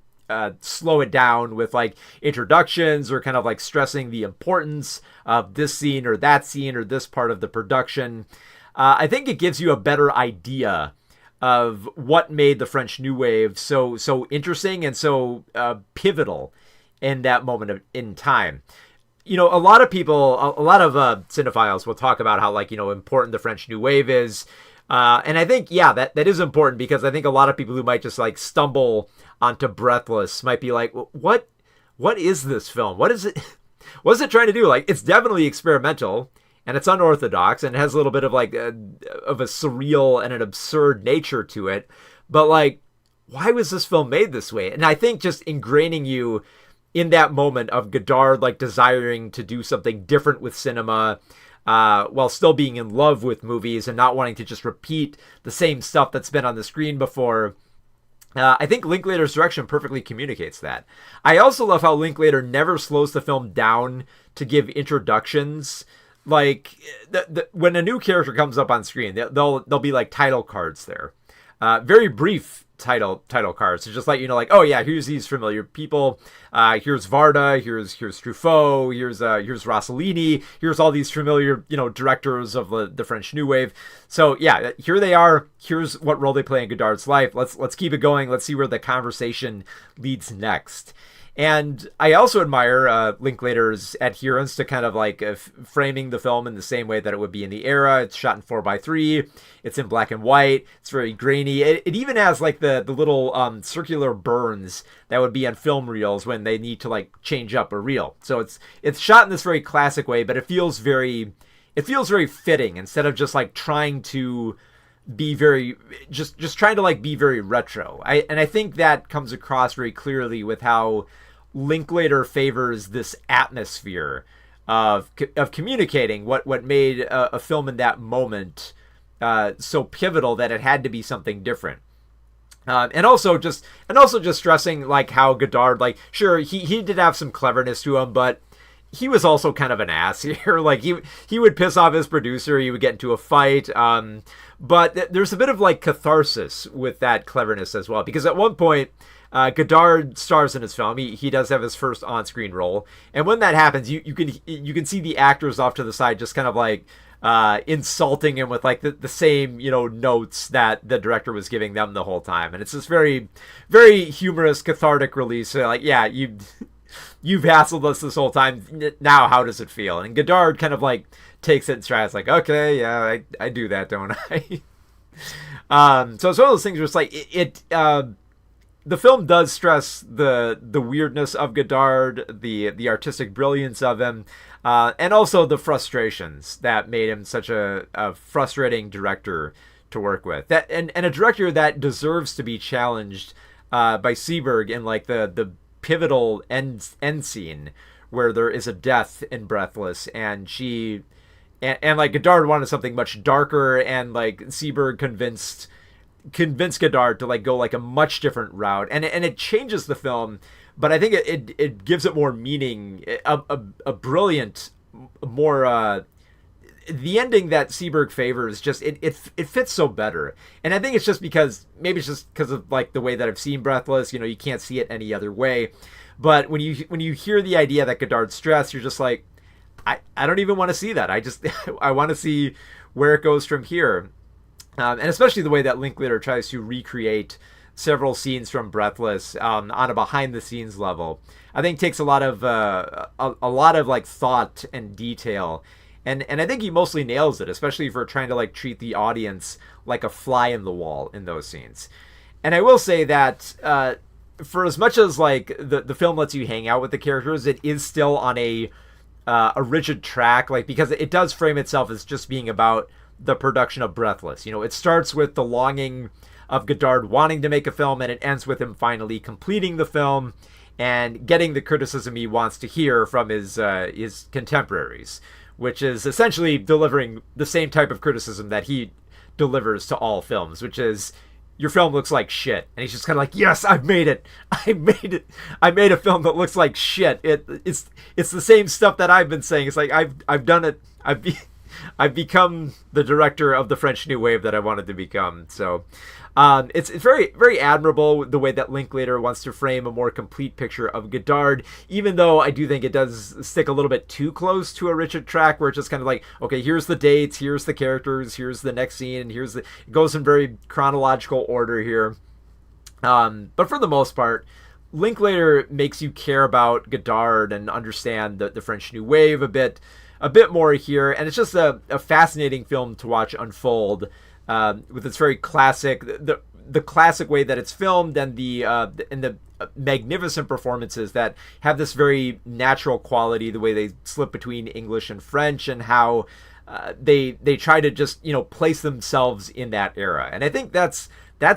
slow it down with like introductions or kind of like stressing the importance of this scene or that scene or this part of the production. I think it gives you a better idea of what made the French New Wave so interesting and so pivotal in that moment in time. You know, a lot of cinephiles will talk about how, like, you know, important the French New Wave is. And I think, yeah, that is important because I think a lot of people who might just like stumble onto Breathless might be like, what is this film? What is it? What's it trying to do? Like, it's definitely experimental and it's unorthodox and it has a little bit of like of a surreal and an absurd nature to it. But like, why was this film made this way? And I think just ingraining you in that moment of Godard like desiring to do something different with cinema, while still being in love with movies and not wanting to just repeat the same stuff that's been on the screen before. I think Linklater's direction perfectly communicates that. I also love how Linklater never slows the film down to give introductions. Like when a new character comes up on screen, there'll be like title cards there, very brief title cards to just let you know, like, oh yeah, here's these familiar people. Here's Varda. Here's Truffaut. Here's Rossellini. Here's all these familiar, you know, directors of the French New Wave. So yeah, here they are. Here's what role they play in Godard's life. Let's keep it going. Let's see where the conversation leads next. And I also admire Linklater's adherence to kind of like framing the film in the same way that it would be in the era. It's shot in 4:3. It's in black and white. It's very grainy. It even has like the little circular burns that would be on film reels when they need to like change up a reel. So it's shot in this very classic way, but it feels very fitting instead of just like trying to be very just trying to like be very retro. I think that comes across very clearly with how Linklater favors this atmosphere of communicating what made a film in that moment so pivotal that it had to be something different. And also just stressing like how Godard, like, sure, he did have some cleverness to him, but he was also kind of an ass here. Like he would piss off his producer. He would get into a fight. But there's a bit of like catharsis with that cleverness as well, because at one point, Godard stars in his film. He does have his first on-screen role, and when that happens, you can see the actors off to the side just kind of like insulting him with like the same, you know, notes that the director was giving them the whole time, and it's this very, very humorous, cathartic release. So like, yeah, you've hassled us this whole time. Now, how does it feel? And Godard kind of like takes it and tries like, okay, yeah, I do that, don't I? So it's one of those things where it's like the film does stress the weirdness of Godard, the artistic brilliance of him, and also the frustrations that made him such a frustrating director to work with. That and a director that deserves to be challenged by Seberg in like the pivotal end scene where there is a death in Breathless, and she and like Godard wanted something much darker, and like Seberg convinced Godard to like go like a much different route, and it changes the film, but I think it gives it more meaning, a brilliant, more the ending that Seberg favors. Just it fits so better, and I think it's just because maybe it's just because of like the way that I've seen Breathless. You can't see it any other way, but when you hear the idea that Godard's stressed, you're just like, I don't even want to see that. I just I want to see where it goes from here. And especially the way that Linklater tries to recreate several scenes from Breathless on a behind-the-scenes level, I think takes a lot of like thought and detail, and I think he mostly nails it, especially for trying to like treat the audience like a fly in the wall in those scenes. And I will say that for as much as like the film lets you hang out with the characters, it is still on a rigid track, like because it does frame itself as just being about the production of Breathless. It starts with the longing of Godard wanting to make a film, and it ends with him finally completing the film and getting the criticism he wants to hear from his contemporaries, which is essentially delivering the same type of criticism that he delivers to all films, which is, your film looks like shit. And he's just kind of like, yes, I've made it. I made a film that looks like shit. It's the same stuff that I've been saying. It's like, I've done it. I've become the director of the French New Wave that I wanted to become. So it's very, very admirable the way that Linklater wants to frame a more complete picture of Godard, even though I do think it does stick a little bit too close to a rigid track where it's just kind of like, okay, here's the dates, here's the characters, here's the next scene, and it goes in very chronological order here. But for the most part, Linklater makes you care about Godard and understand the French New Wave a bit more here, and it's just a fascinating film to watch unfold, with its very classic, the classic way that it's filmed, and the magnificent performances that have this very natural quality, the way they slip between English and French, and how they try to just place themselves in that era. And I think that's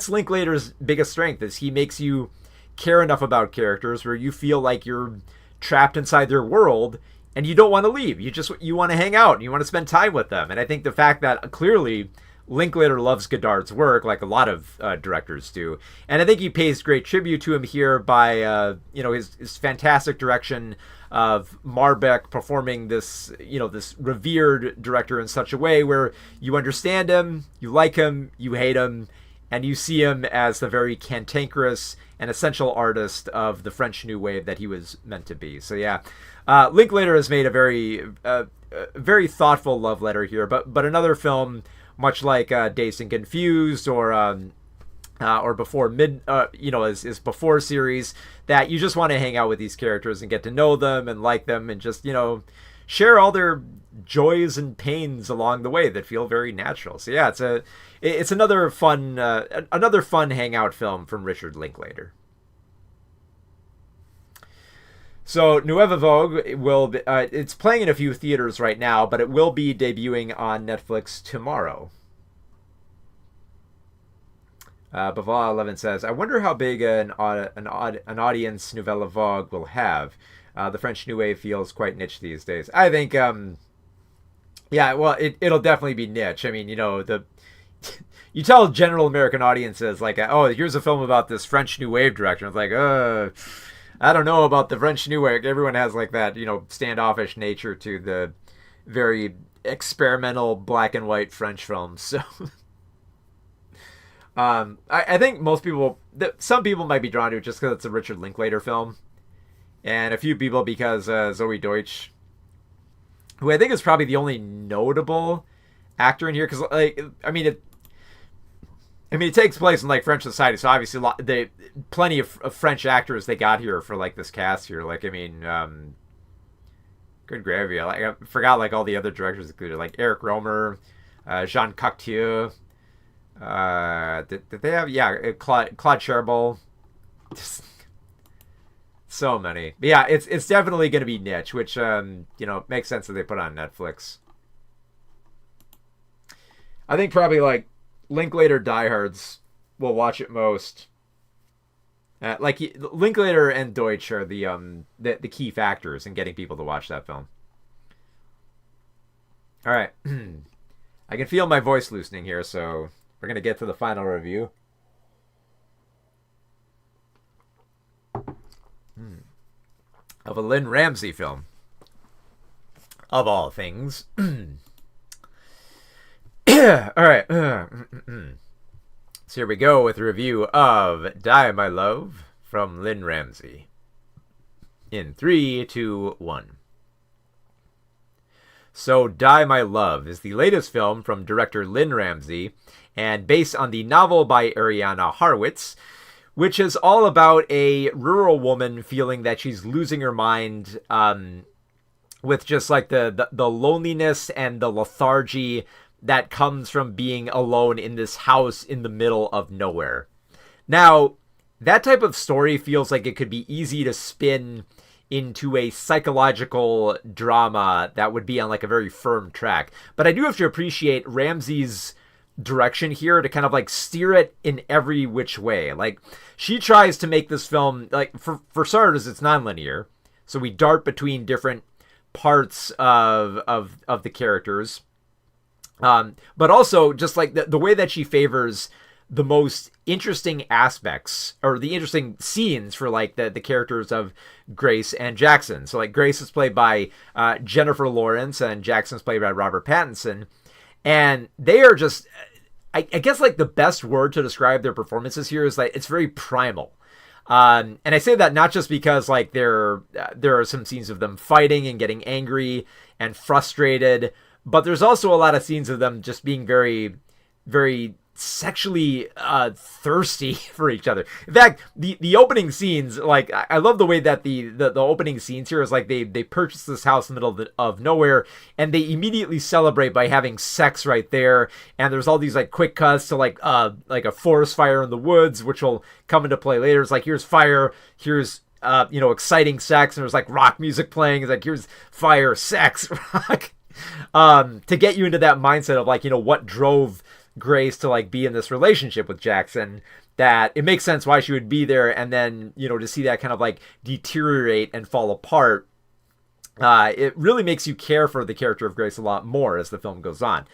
Linklater's biggest strength, is he makes you care enough about characters where you feel like you're trapped inside their world, and you don't want to leave. You want to hang out. You want to spend time with them. And I think the fact that clearly Linklater loves Godard's work, like a lot of directors do, and I think he pays great tribute to him here by his fantastic direction of Marbeck performing this this revered director in such a way where you understand him, you like him, you hate him, and you see him as the very cantankerous and essential artist of the French New Wave that he was meant to be. So yeah. Linklater has made a very thoughtful love letter here, but another film, much like Dazed and Confused or Before his Before series, that you just want to hang out with these characters and get to know them and like them, and just share all their joys and pains along the way that feel very natural. So yeah, it's another fun hangout film from Richard Linklater. So Nouvelle Vogue will be, it's playing in a few theaters right now, but it will be debuting on Netflix tomorrow. Baval 11 says, I wonder how big an audience Nouvelle Vogue will have. The French New Wave feels quite niche these days. I think, yeah, well, it'll definitely be niche. I mean, you tell general American audiences, like, oh, here's a film about this French New Wave director. It's like, I don't know about the French New Wave. Everyone has like that, standoffish nature to the very experimental black and white French films. So I think some people might be drawn to it just because it's a Richard Linklater film, and a few people because Zoe Deutsch, who I think is probably the only notable actor in here, because it takes place in like French society, so obviously plenty of French actors they got here for like this cast here. Like, good gravy. I forgot like all the other directors included, like Eric Romer, Jean Cocteau. Did they have Claude Charbel? Just so many. But yeah, it's definitely going to be niche, which makes sense that they put on Netflix. I think probably like Linklater diehards will watch it most. Linklater and Deutsch are the key factors in getting people to watch that film. All right. I can feel my voice loosening here, so we're going to get to the final review. Of a Lynn Ramsey film. Of all things. All right. So here we go with a review of Die, My Love from Lynn Ramsey. In 3, 2, 1. So, Die, My Love is the latest film from director Lynn Ramsey and based on the novel by Ariana Harwitz, which is all about a rural woman feeling that she's losing her mind with just like the loneliness and the lethargy that comes from being alone in this house in the middle of nowhere. Now, that type of story feels like it could be easy to spin into a psychological drama that would be on like a very firm track. But I do have to appreciate Ramsey's direction here to kind of like steer it in every which way. Like, she tries to make this film, like, for starters, it's nonlinear. So we dart between different parts of the characters. But also just like the way that she favors the most interesting aspects or the interesting scenes for like the characters of Grace and Jackson. So like Grace is played by Jennifer Lawrence and Jackson's played by Robert Pattinson. And they are just, I guess like the best word to describe their performances here is like it's very primal. And I say that not just because like there are some scenes of them fighting and getting angry and frustrated, but there's also a lot of scenes of them just being very, very sexually thirsty for each other. In fact, the opening scenes, like I love the way that the opening scenes here is like they purchase this house in the middle of nowhere and they immediately celebrate by having sex right there. And there's all these like quick cuts to like a forest fire in the woods, which will come into play later. It's like here's fire, here's exciting sex, and there's like rock music playing. It's like here's fire, sex, rock. To get you into that mindset of like, what drove Grace to like be in this relationship with Jackson, that it makes sense why she would be there, and then to see that kind of like deteriorate and fall apart, it really makes you care for the character of Grace a lot more as the film goes on.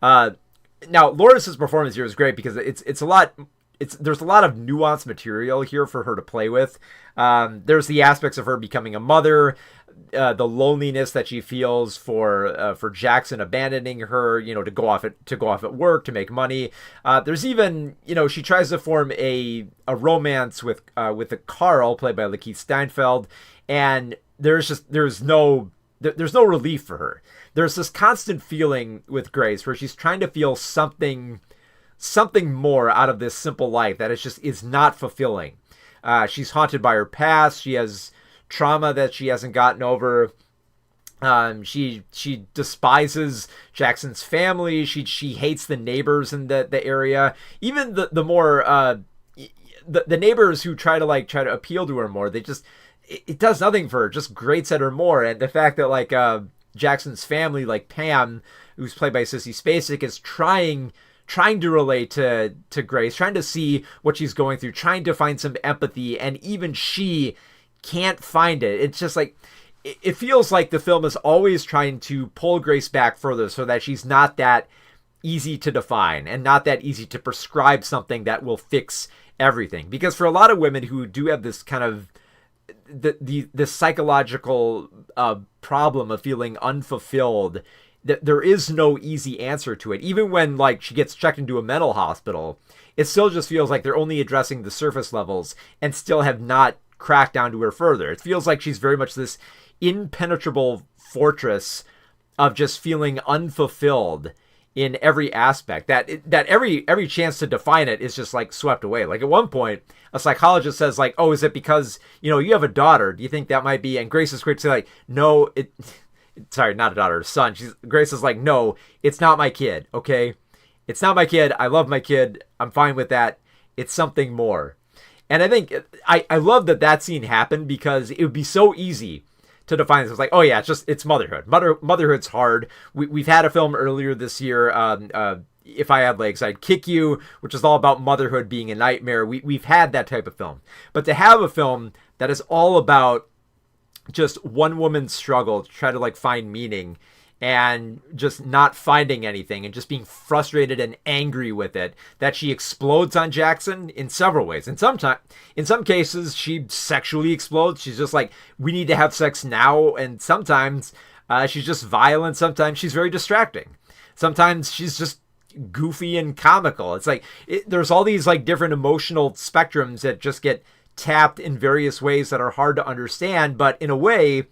Now Lawrence's performance here is great because there's a lot of nuanced material here for her to play with. There's the aspects of her becoming a mother, the loneliness that she feels for Jackson abandoning her, to go off at work to make money. There's even, she tries to form a romance with a Carl played by Lakeith Steinfeld, and there's no relief for her. There's this constant feeling with Grace where she's trying to feel something more out of this simple life that is not fulfilling. She's haunted by her past. She has trauma that she hasn't gotten over. She despises Jackson's family. She hates the neighbors in the area. Even the more the neighbors who try to appeal to her more, it does nothing for her. Just grates at her more. And the fact that like Jackson's family, like Pam, who's played by Sissy Spacek, is trying to relate to Grace, trying to see what she's going through, trying to find some empathy, and even she can't find it. It's just like it feels like the film is always trying to pull Grace back further so that she's not that easy to define and not that easy to prescribe something that will fix everything. Because for a lot of women who do have this kind of the psychological problem of feeling unfulfilled, there is no easy answer to it. Even when like she gets checked into a mental hospital, it still just feels like they're only addressing the surface levels and still have not cracked down to her further. It feels like she's very much this impenetrable fortress of just feeling unfulfilled in every aspect, that every chance to define it is just like swept away. Like at one point a psychologist says like, oh, is it because you have a daughter, do you think that might be? And Grace is quick to say like, no, sorry, not a daughter, a son. Grace is like, no, it's not my kid. Okay, it's not my kid. I love my kid. I'm fine with that. It's something more. And I think I love that scene happened, because it would be so easy to define this. It's like, oh yeah, it's motherhood. Motherhood's hard. We've had a film earlier this year, If I Had Legs, I'd Kick You, which is all about motherhood being a nightmare. We've had that type of film. But to have a film that is all about just one woman's struggle to try to like find meaning, and just not finding anything, and just being frustrated and angry with it, that she explodes on Jackson in several ways. In some cases, she sexually explodes. She's just like, we need to have sex now. And sometimes she's just violent. Sometimes she's very distracting. Sometimes she's just goofy and comical. It's like there's all these like different emotional spectrums that just get tapped in various ways that are hard to understand. But in a way,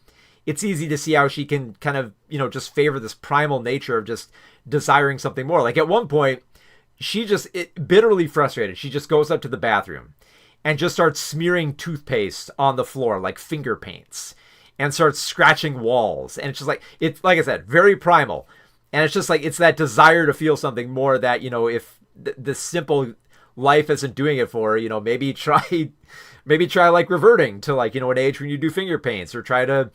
it's easy to see how she can kind of, just favor this primal nature of just desiring something more. Like at one point, she just bitterly frustrated. She just goes up to the bathroom and just starts smearing toothpaste on the floor like finger paints, and starts scratching walls. And it's just like, it's like I said, very primal. And it's just like, it's that desire to feel something more that, if the simple life isn't doing it for her, maybe try like reverting to like, an age when you do finger paints, or try to,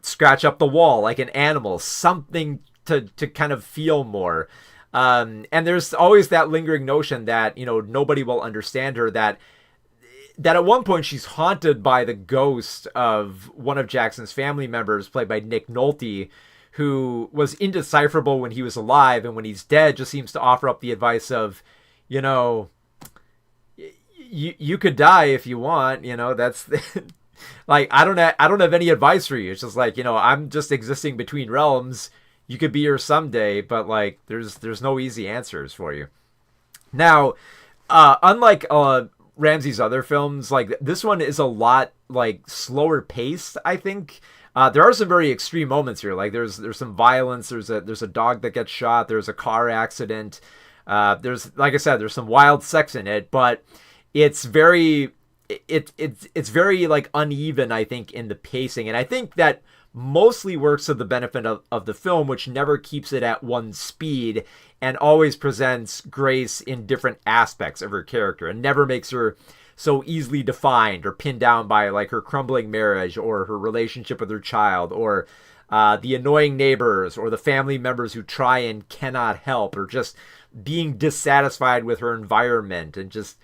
scratch up the wall like an animal, something to kind of feel more. And there's always that lingering notion that, nobody will understand her, that at one point she's haunted by the ghost of one of Jackson's family members, played by Nick Nolte, who was indecipherable when he was alive, and when he's dead just seems to offer up the advice of, you could die if you want, that's like, I don't have any advice for you. It's just like, I'm just existing between realms. You could be here someday, but like, there's no easy answers for you. Now, unlike Ramsey's other films, like this one is a lot like slower paced, I think. There are some very extreme moments here. Like there's some violence. There's a dog that gets shot. There's a car accident. There's, like I said, there's some wild sex in it, but it's very like uneven, I think, in the pacing. And I think that mostly works to the benefit of the film, which never keeps it at one speed and always presents Grace in different aspects of her character, and never makes her so easily defined or pinned down by like her crumbling marriage, or her relationship with her child, or the annoying neighbors, or the family members who try and cannot help, or just being dissatisfied with her environment and just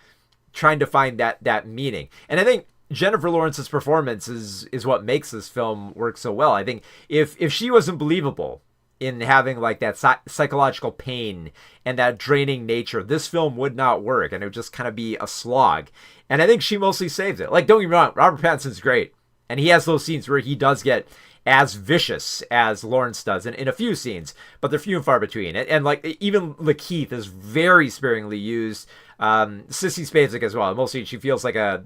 trying to find that meaning. And I think Jennifer Lawrence's performance is what makes this film work so well. I think if she wasn't believable in having like that psychological pain and that draining nature, this film would not work, and it would just kind of be a slog. And I think she mostly saves it. Like, don't get me wrong, Robert Pattinson's great, and he has those scenes where he does get as vicious as Lawrence does in a few scenes, but they're few and far between. And like, even Lakeith is very sparingly used. Sissy Spacek as well. Mostly she feels like a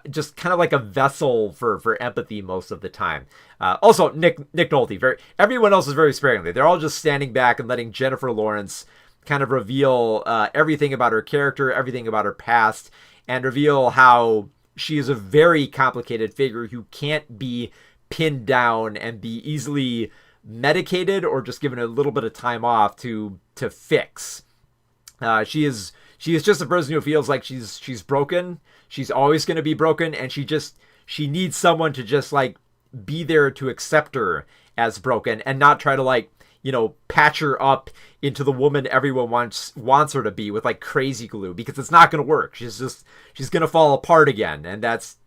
just kind of like a vessel for empathy most of the time. Also, Nick Nolte. Everyone else is very sparingly. They're all just standing back and letting Jennifer Lawrence kind of reveal everything about her character, everything about her past, and reveal how she is a very complicated figure who can't be pinned down and be easily medicated or just given a little bit of time off to fix. She is just a person who feels like she's broken. She's always going to be broken, and she needs someone to just like be there to accept her as broken, and not try to like, patch her up into the woman everyone wants her to be with like crazy glue, because it's not going to work. She's going to fall apart again, and that's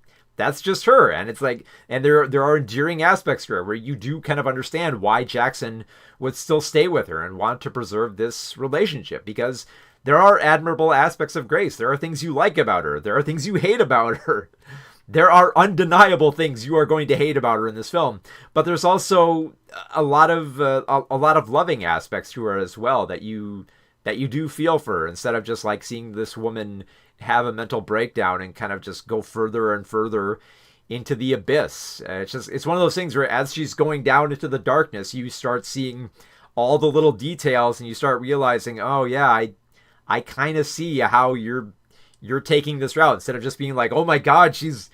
just her. And it's like, and there are endearing aspects to her where you do kind of understand why Jackson would still stay with her and want to preserve this relationship, because there are admirable aspects of Grace. There are things you like about her. There are things you hate about her. There are undeniable things you are going to hate about her in this film. But there's also a lot of loving aspects to her as well that you do feel for her, instead of just like seeing this woman have a mental breakdown and kind of just go further and further into the abyss. It's one of those things where as she's going down into the darkness, you start seeing all the little details, and you start realizing, oh yeah, I kind of see how you're taking this route, instead of just being like, oh my God, she's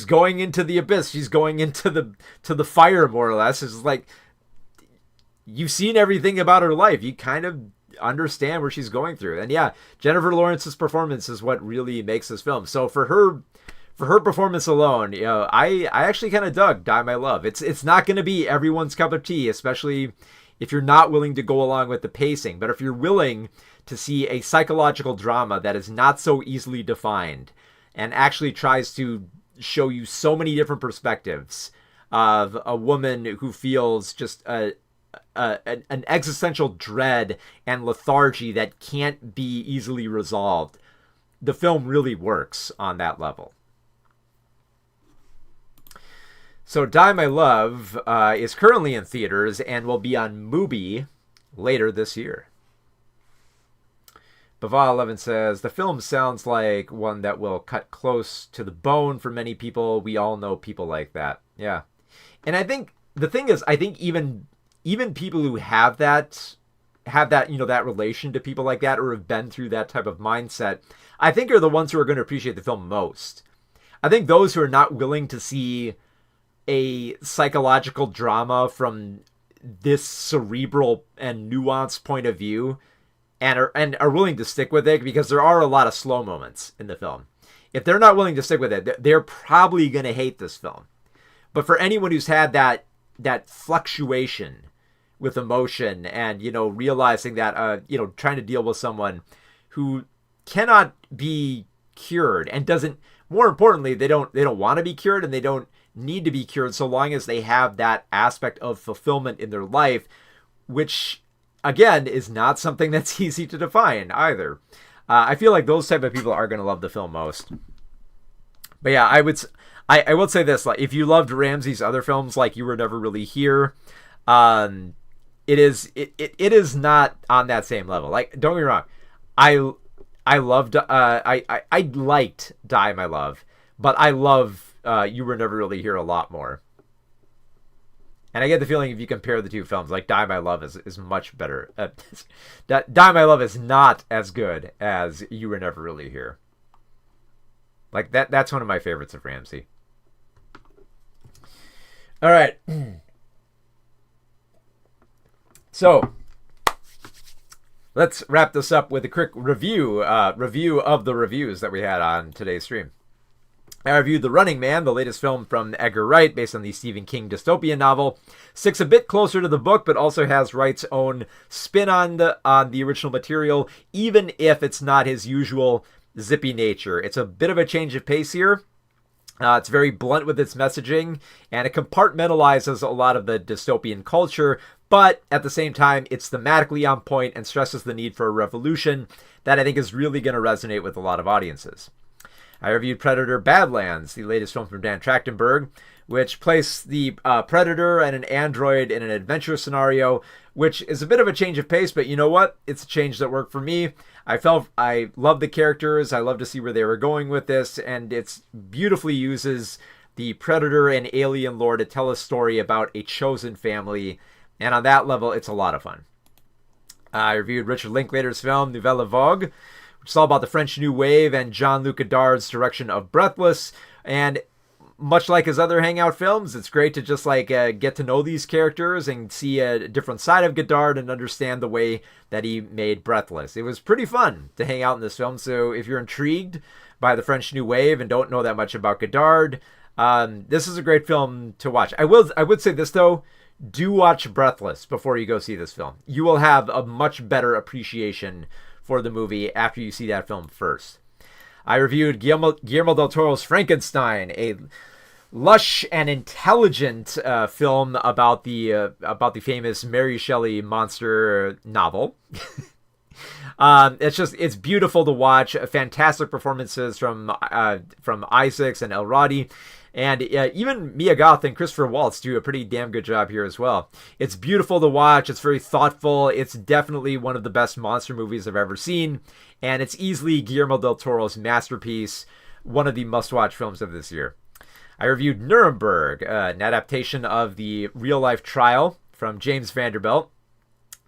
going into the abyss. She's going into the fire, more or less. It's like, you've seen everything about her life. You kind of understand where she's going through. And yeah, Jennifer Lawrence's performance is what really makes this film. So for her performance alone, I actually kind of dug Die My Love. It's not going to be everyone's cup of tea, especially if you're not willing to go along with the pacing. But if you're willing to see a psychological drama that is not so easily defined and actually tries to show you so many different perspectives of a woman who feels just an existential dread and lethargy that can't be easily resolved, the film really works on that level. So Die My Love is currently in theaters and will be on Mubi later this year. Bava11 says, the film sounds like one that will cut close to the bone for many people. We all know people like that. Yeah. And I think the thing is, I think even people who have that, that relation to people like that or have been through that type of mindset, I think are the ones who are going to appreciate the film most. I think those who are not willing to see a psychological drama from this cerebral and nuanced point of view and are willing to stick with it, because there are a lot of slow moments in the film. If they're not willing to stick with it, they're probably going to hate this film. But for anyone who's had that fluctuation with emotion and, realizing that, trying to deal with someone who cannot be cured and more importantly, they don't want to be cured and they don't need to be cured so long as they have that aspect of fulfillment in their life, which again is not something that's easy to define either. I feel like those type of people are going to love the film most. But yeah, I will say this, like, if you loved Ramsey's other films, like You Were Never Really Here, it is not on that same level. Like, don't get me wrong, I liked Die My Love, but I love You Were Never Really Here a lot more. And I get the feeling if you compare the two films, like Die My Love is much better. Die My Love is not as good as You Were Never Really Here. Like that's one of my favorites of Ramsey. All right. So let's wrap this up with a quick review of the reviews that we had on today's stream. I reviewed The Running Man, the latest film from Edgar Wright, based on the Stephen King dystopian novel. Sticks a bit closer to the book, but also has Wright's own spin on the original material, even if it's not his usual zippy nature. It's a bit of a change of pace here. It's very blunt with its messaging, and it compartmentalizes a lot of the dystopian culture, but at the same time, it's thematically on point and stresses the need for a revolution that I think is really going to resonate with a lot of audiences. I reviewed Predator Badlands, the latest film from Dan Trachtenberg, which placed the Predator and an android in an adventure scenario, which is a bit of a change of pace, but you know what? It's a change that worked for me. I love the characters. I love to see where they were going with this, and it beautifully uses the Predator and alien lore to tell a story about a chosen family, and on that level, it's a lot of fun. I reviewed Richard Linklater's film Nouvelle, which is all about the French New Wave and Jean-Luc Godard's direction of Breathless. And much like his other Hangout films, it's great to just get to know these characters and see a different side of Godard and understand the way that he made Breathless. It was pretty fun to hang out in this film. So if you're intrigued by the French New Wave and don't know that much about Godard, this is a great film to watch. I would say this though, do watch Breathless before you go see this film. You will have a much better appreciation for the movie after you see that film first. I reviewed Guillermo del Toro's Frankenstein, a lush and intelligent film about the famous Mary Shelley monster novel. It's beautiful to watch. Fantastic performances from Isaacs and Elrodi. And even Mia Goth and Christopher Waltz do a pretty damn good job here as well. It's beautiful to watch. It's very thoughtful. It's definitely one of the best monster movies I've ever seen. And it's easily Guillermo del Toro's masterpiece, one of the must-watch films of this year. I reviewed Nuremberg, an adaptation of the real-life trial from James Vanderbilt.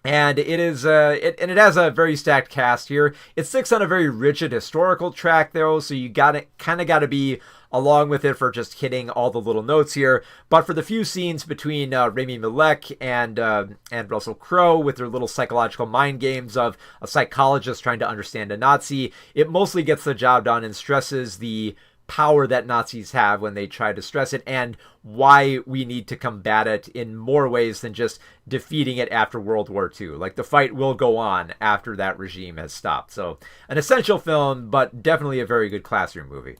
And it has a very stacked cast here. It sticks on a very rigid historical track, though, so you kind of got to be along with it for just hitting all the little notes here. But for the few scenes between Rami Malek and Russell Crowe with their little psychological mind games of a psychologist trying to understand a Nazi, it mostly gets the job done and stresses the power that Nazis have when they try to stress it, and why we need to combat it in more ways than just defeating it after World War II. Like, the fight will go on after that regime has stopped. So an essential film, but definitely a very good classroom movie.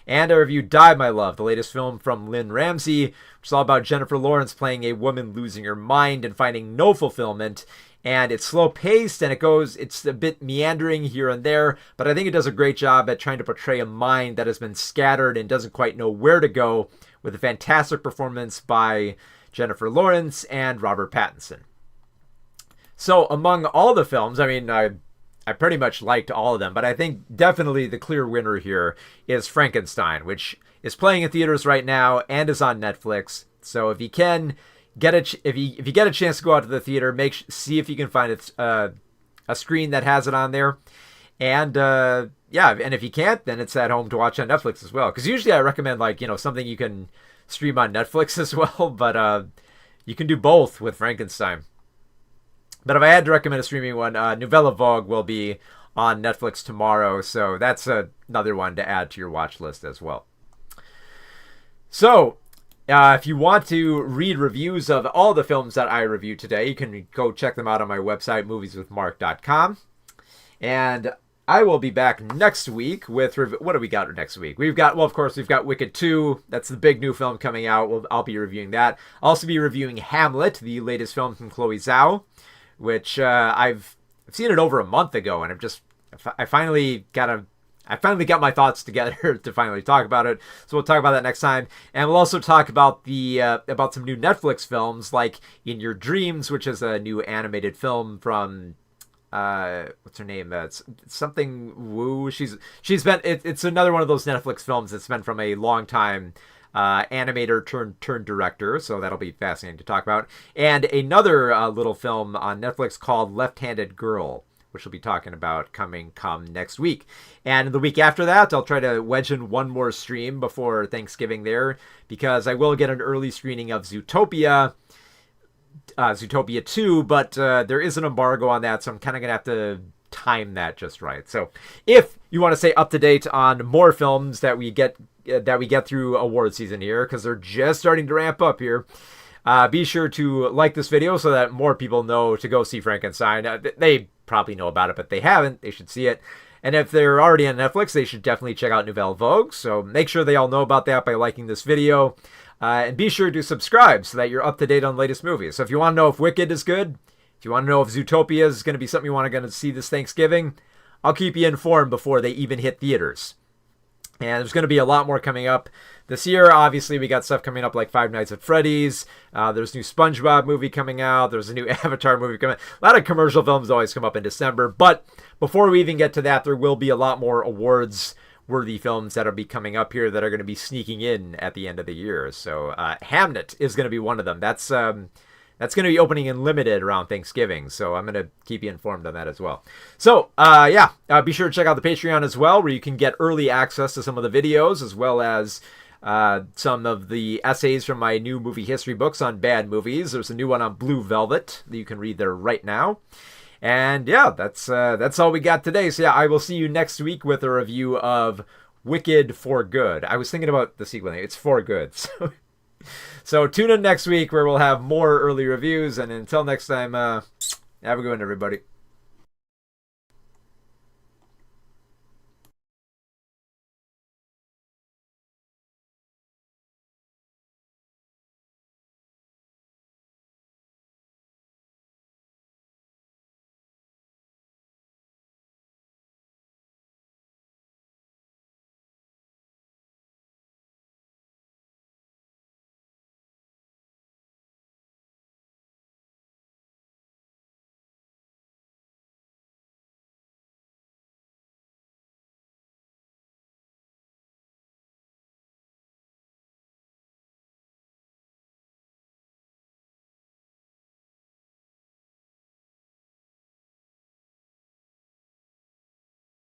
And I reviewed Die, My Love, the latest film from Lynn Ramsey, which is all about Jennifer Lawrence playing a woman losing her mind and finding no fulfillment. And it's slow-paced, and it's a bit meandering here and there, but I think it does a great job at trying to portray a mind that has been scattered and doesn't quite know where to go, with a fantastic performance by Jennifer Lawrence and Robert Pattinson. So among all the films, I mean, I pretty much liked all of them, but I think definitely the clear winner here is Frankenstein, which is playing in theaters right now and is on Netflix. So if you can if you get a chance to go out to the theater, see if you can find a screen that has it on there, and and if you can't, then it's at home to watch on Netflix as well. Because usually I recommend something you can stream on Netflix as well, but you can do both with Frankenstein. But if I had to recommend a streaming one, Nouvelle Vogue will be on Netflix tomorrow, so that's another one to add to your watch list as well. So, if you want to read reviews of all the films that I reviewed today, you can go check them out on my website, movieswithmark.com. And I will be back next week with... What do we got next week? We've got Wicked 2. That's the big new film coming out. I'll be reviewing that. I'll also be reviewing Hamlet, the latest film from Chloe Zhao, which I've seen it over a month ago, and I finally got my thoughts together to finally talk about it. So we'll talk about that next time. And we'll also talk about about some new Netflix films, like In Your Dreams, which is a new animated film from what's her name? It's something Wu. It's another one of those Netflix films that's been from a long time animator turned director. So that'll be fascinating to talk about. And another little film on Netflix called Left-Handed Girl, which we'll be talking about come next week. And the week after that, I'll try to wedge in one more stream before Thanksgiving there, because I will get an early screening of Zootopia 2, but there is an embargo on that, so I'm kind of going to have to time that just right. So if you want to stay up to date on more films that we get through award season here, because they're just starting to ramp up here, be sure to like this video so that more people know to go see Frankenstein. They probably know about it, but they haven't. They should see it. And if they're already on Netflix, they should definitely check out Nouvelle Vogue. So make sure they all know about that by liking this video. And be sure to subscribe so that you're up to date on the latest movies. So if you want to know if Wicked is good, if you want to know if Zootopia is going to be something you want to see this Thanksgiving, I'll keep you informed before they even hit theaters. And there's going to be a lot more coming up this year. Obviously, we got stuff coming up like Five Nights at Freddy's. There's a new SpongeBob movie coming out. There's a new Avatar movie coming out. A lot of commercial films always come up in December. But before we even get to that, there will be a lot more awards-worthy films that will be coming up here that are going to be sneaking in at the end of the year. So Hamnet is going to be one of them. That's going to be opening in limited around Thanksgiving, so I'm going to keep you informed on that as well. So, be sure to check out the Patreon as well, where you can get early access to some of the videos, as well as some of the essays from my new movie history books on bad movies. There's a new one on Blue Velvet that you can read there right now. And yeah, that's all we got today. So yeah, I will see you next week with a review of Wicked for Good. I was thinking about the sequel name. It's For Good. So tune in next week where we'll have more early reviews. And until next time, have a good one, everybody.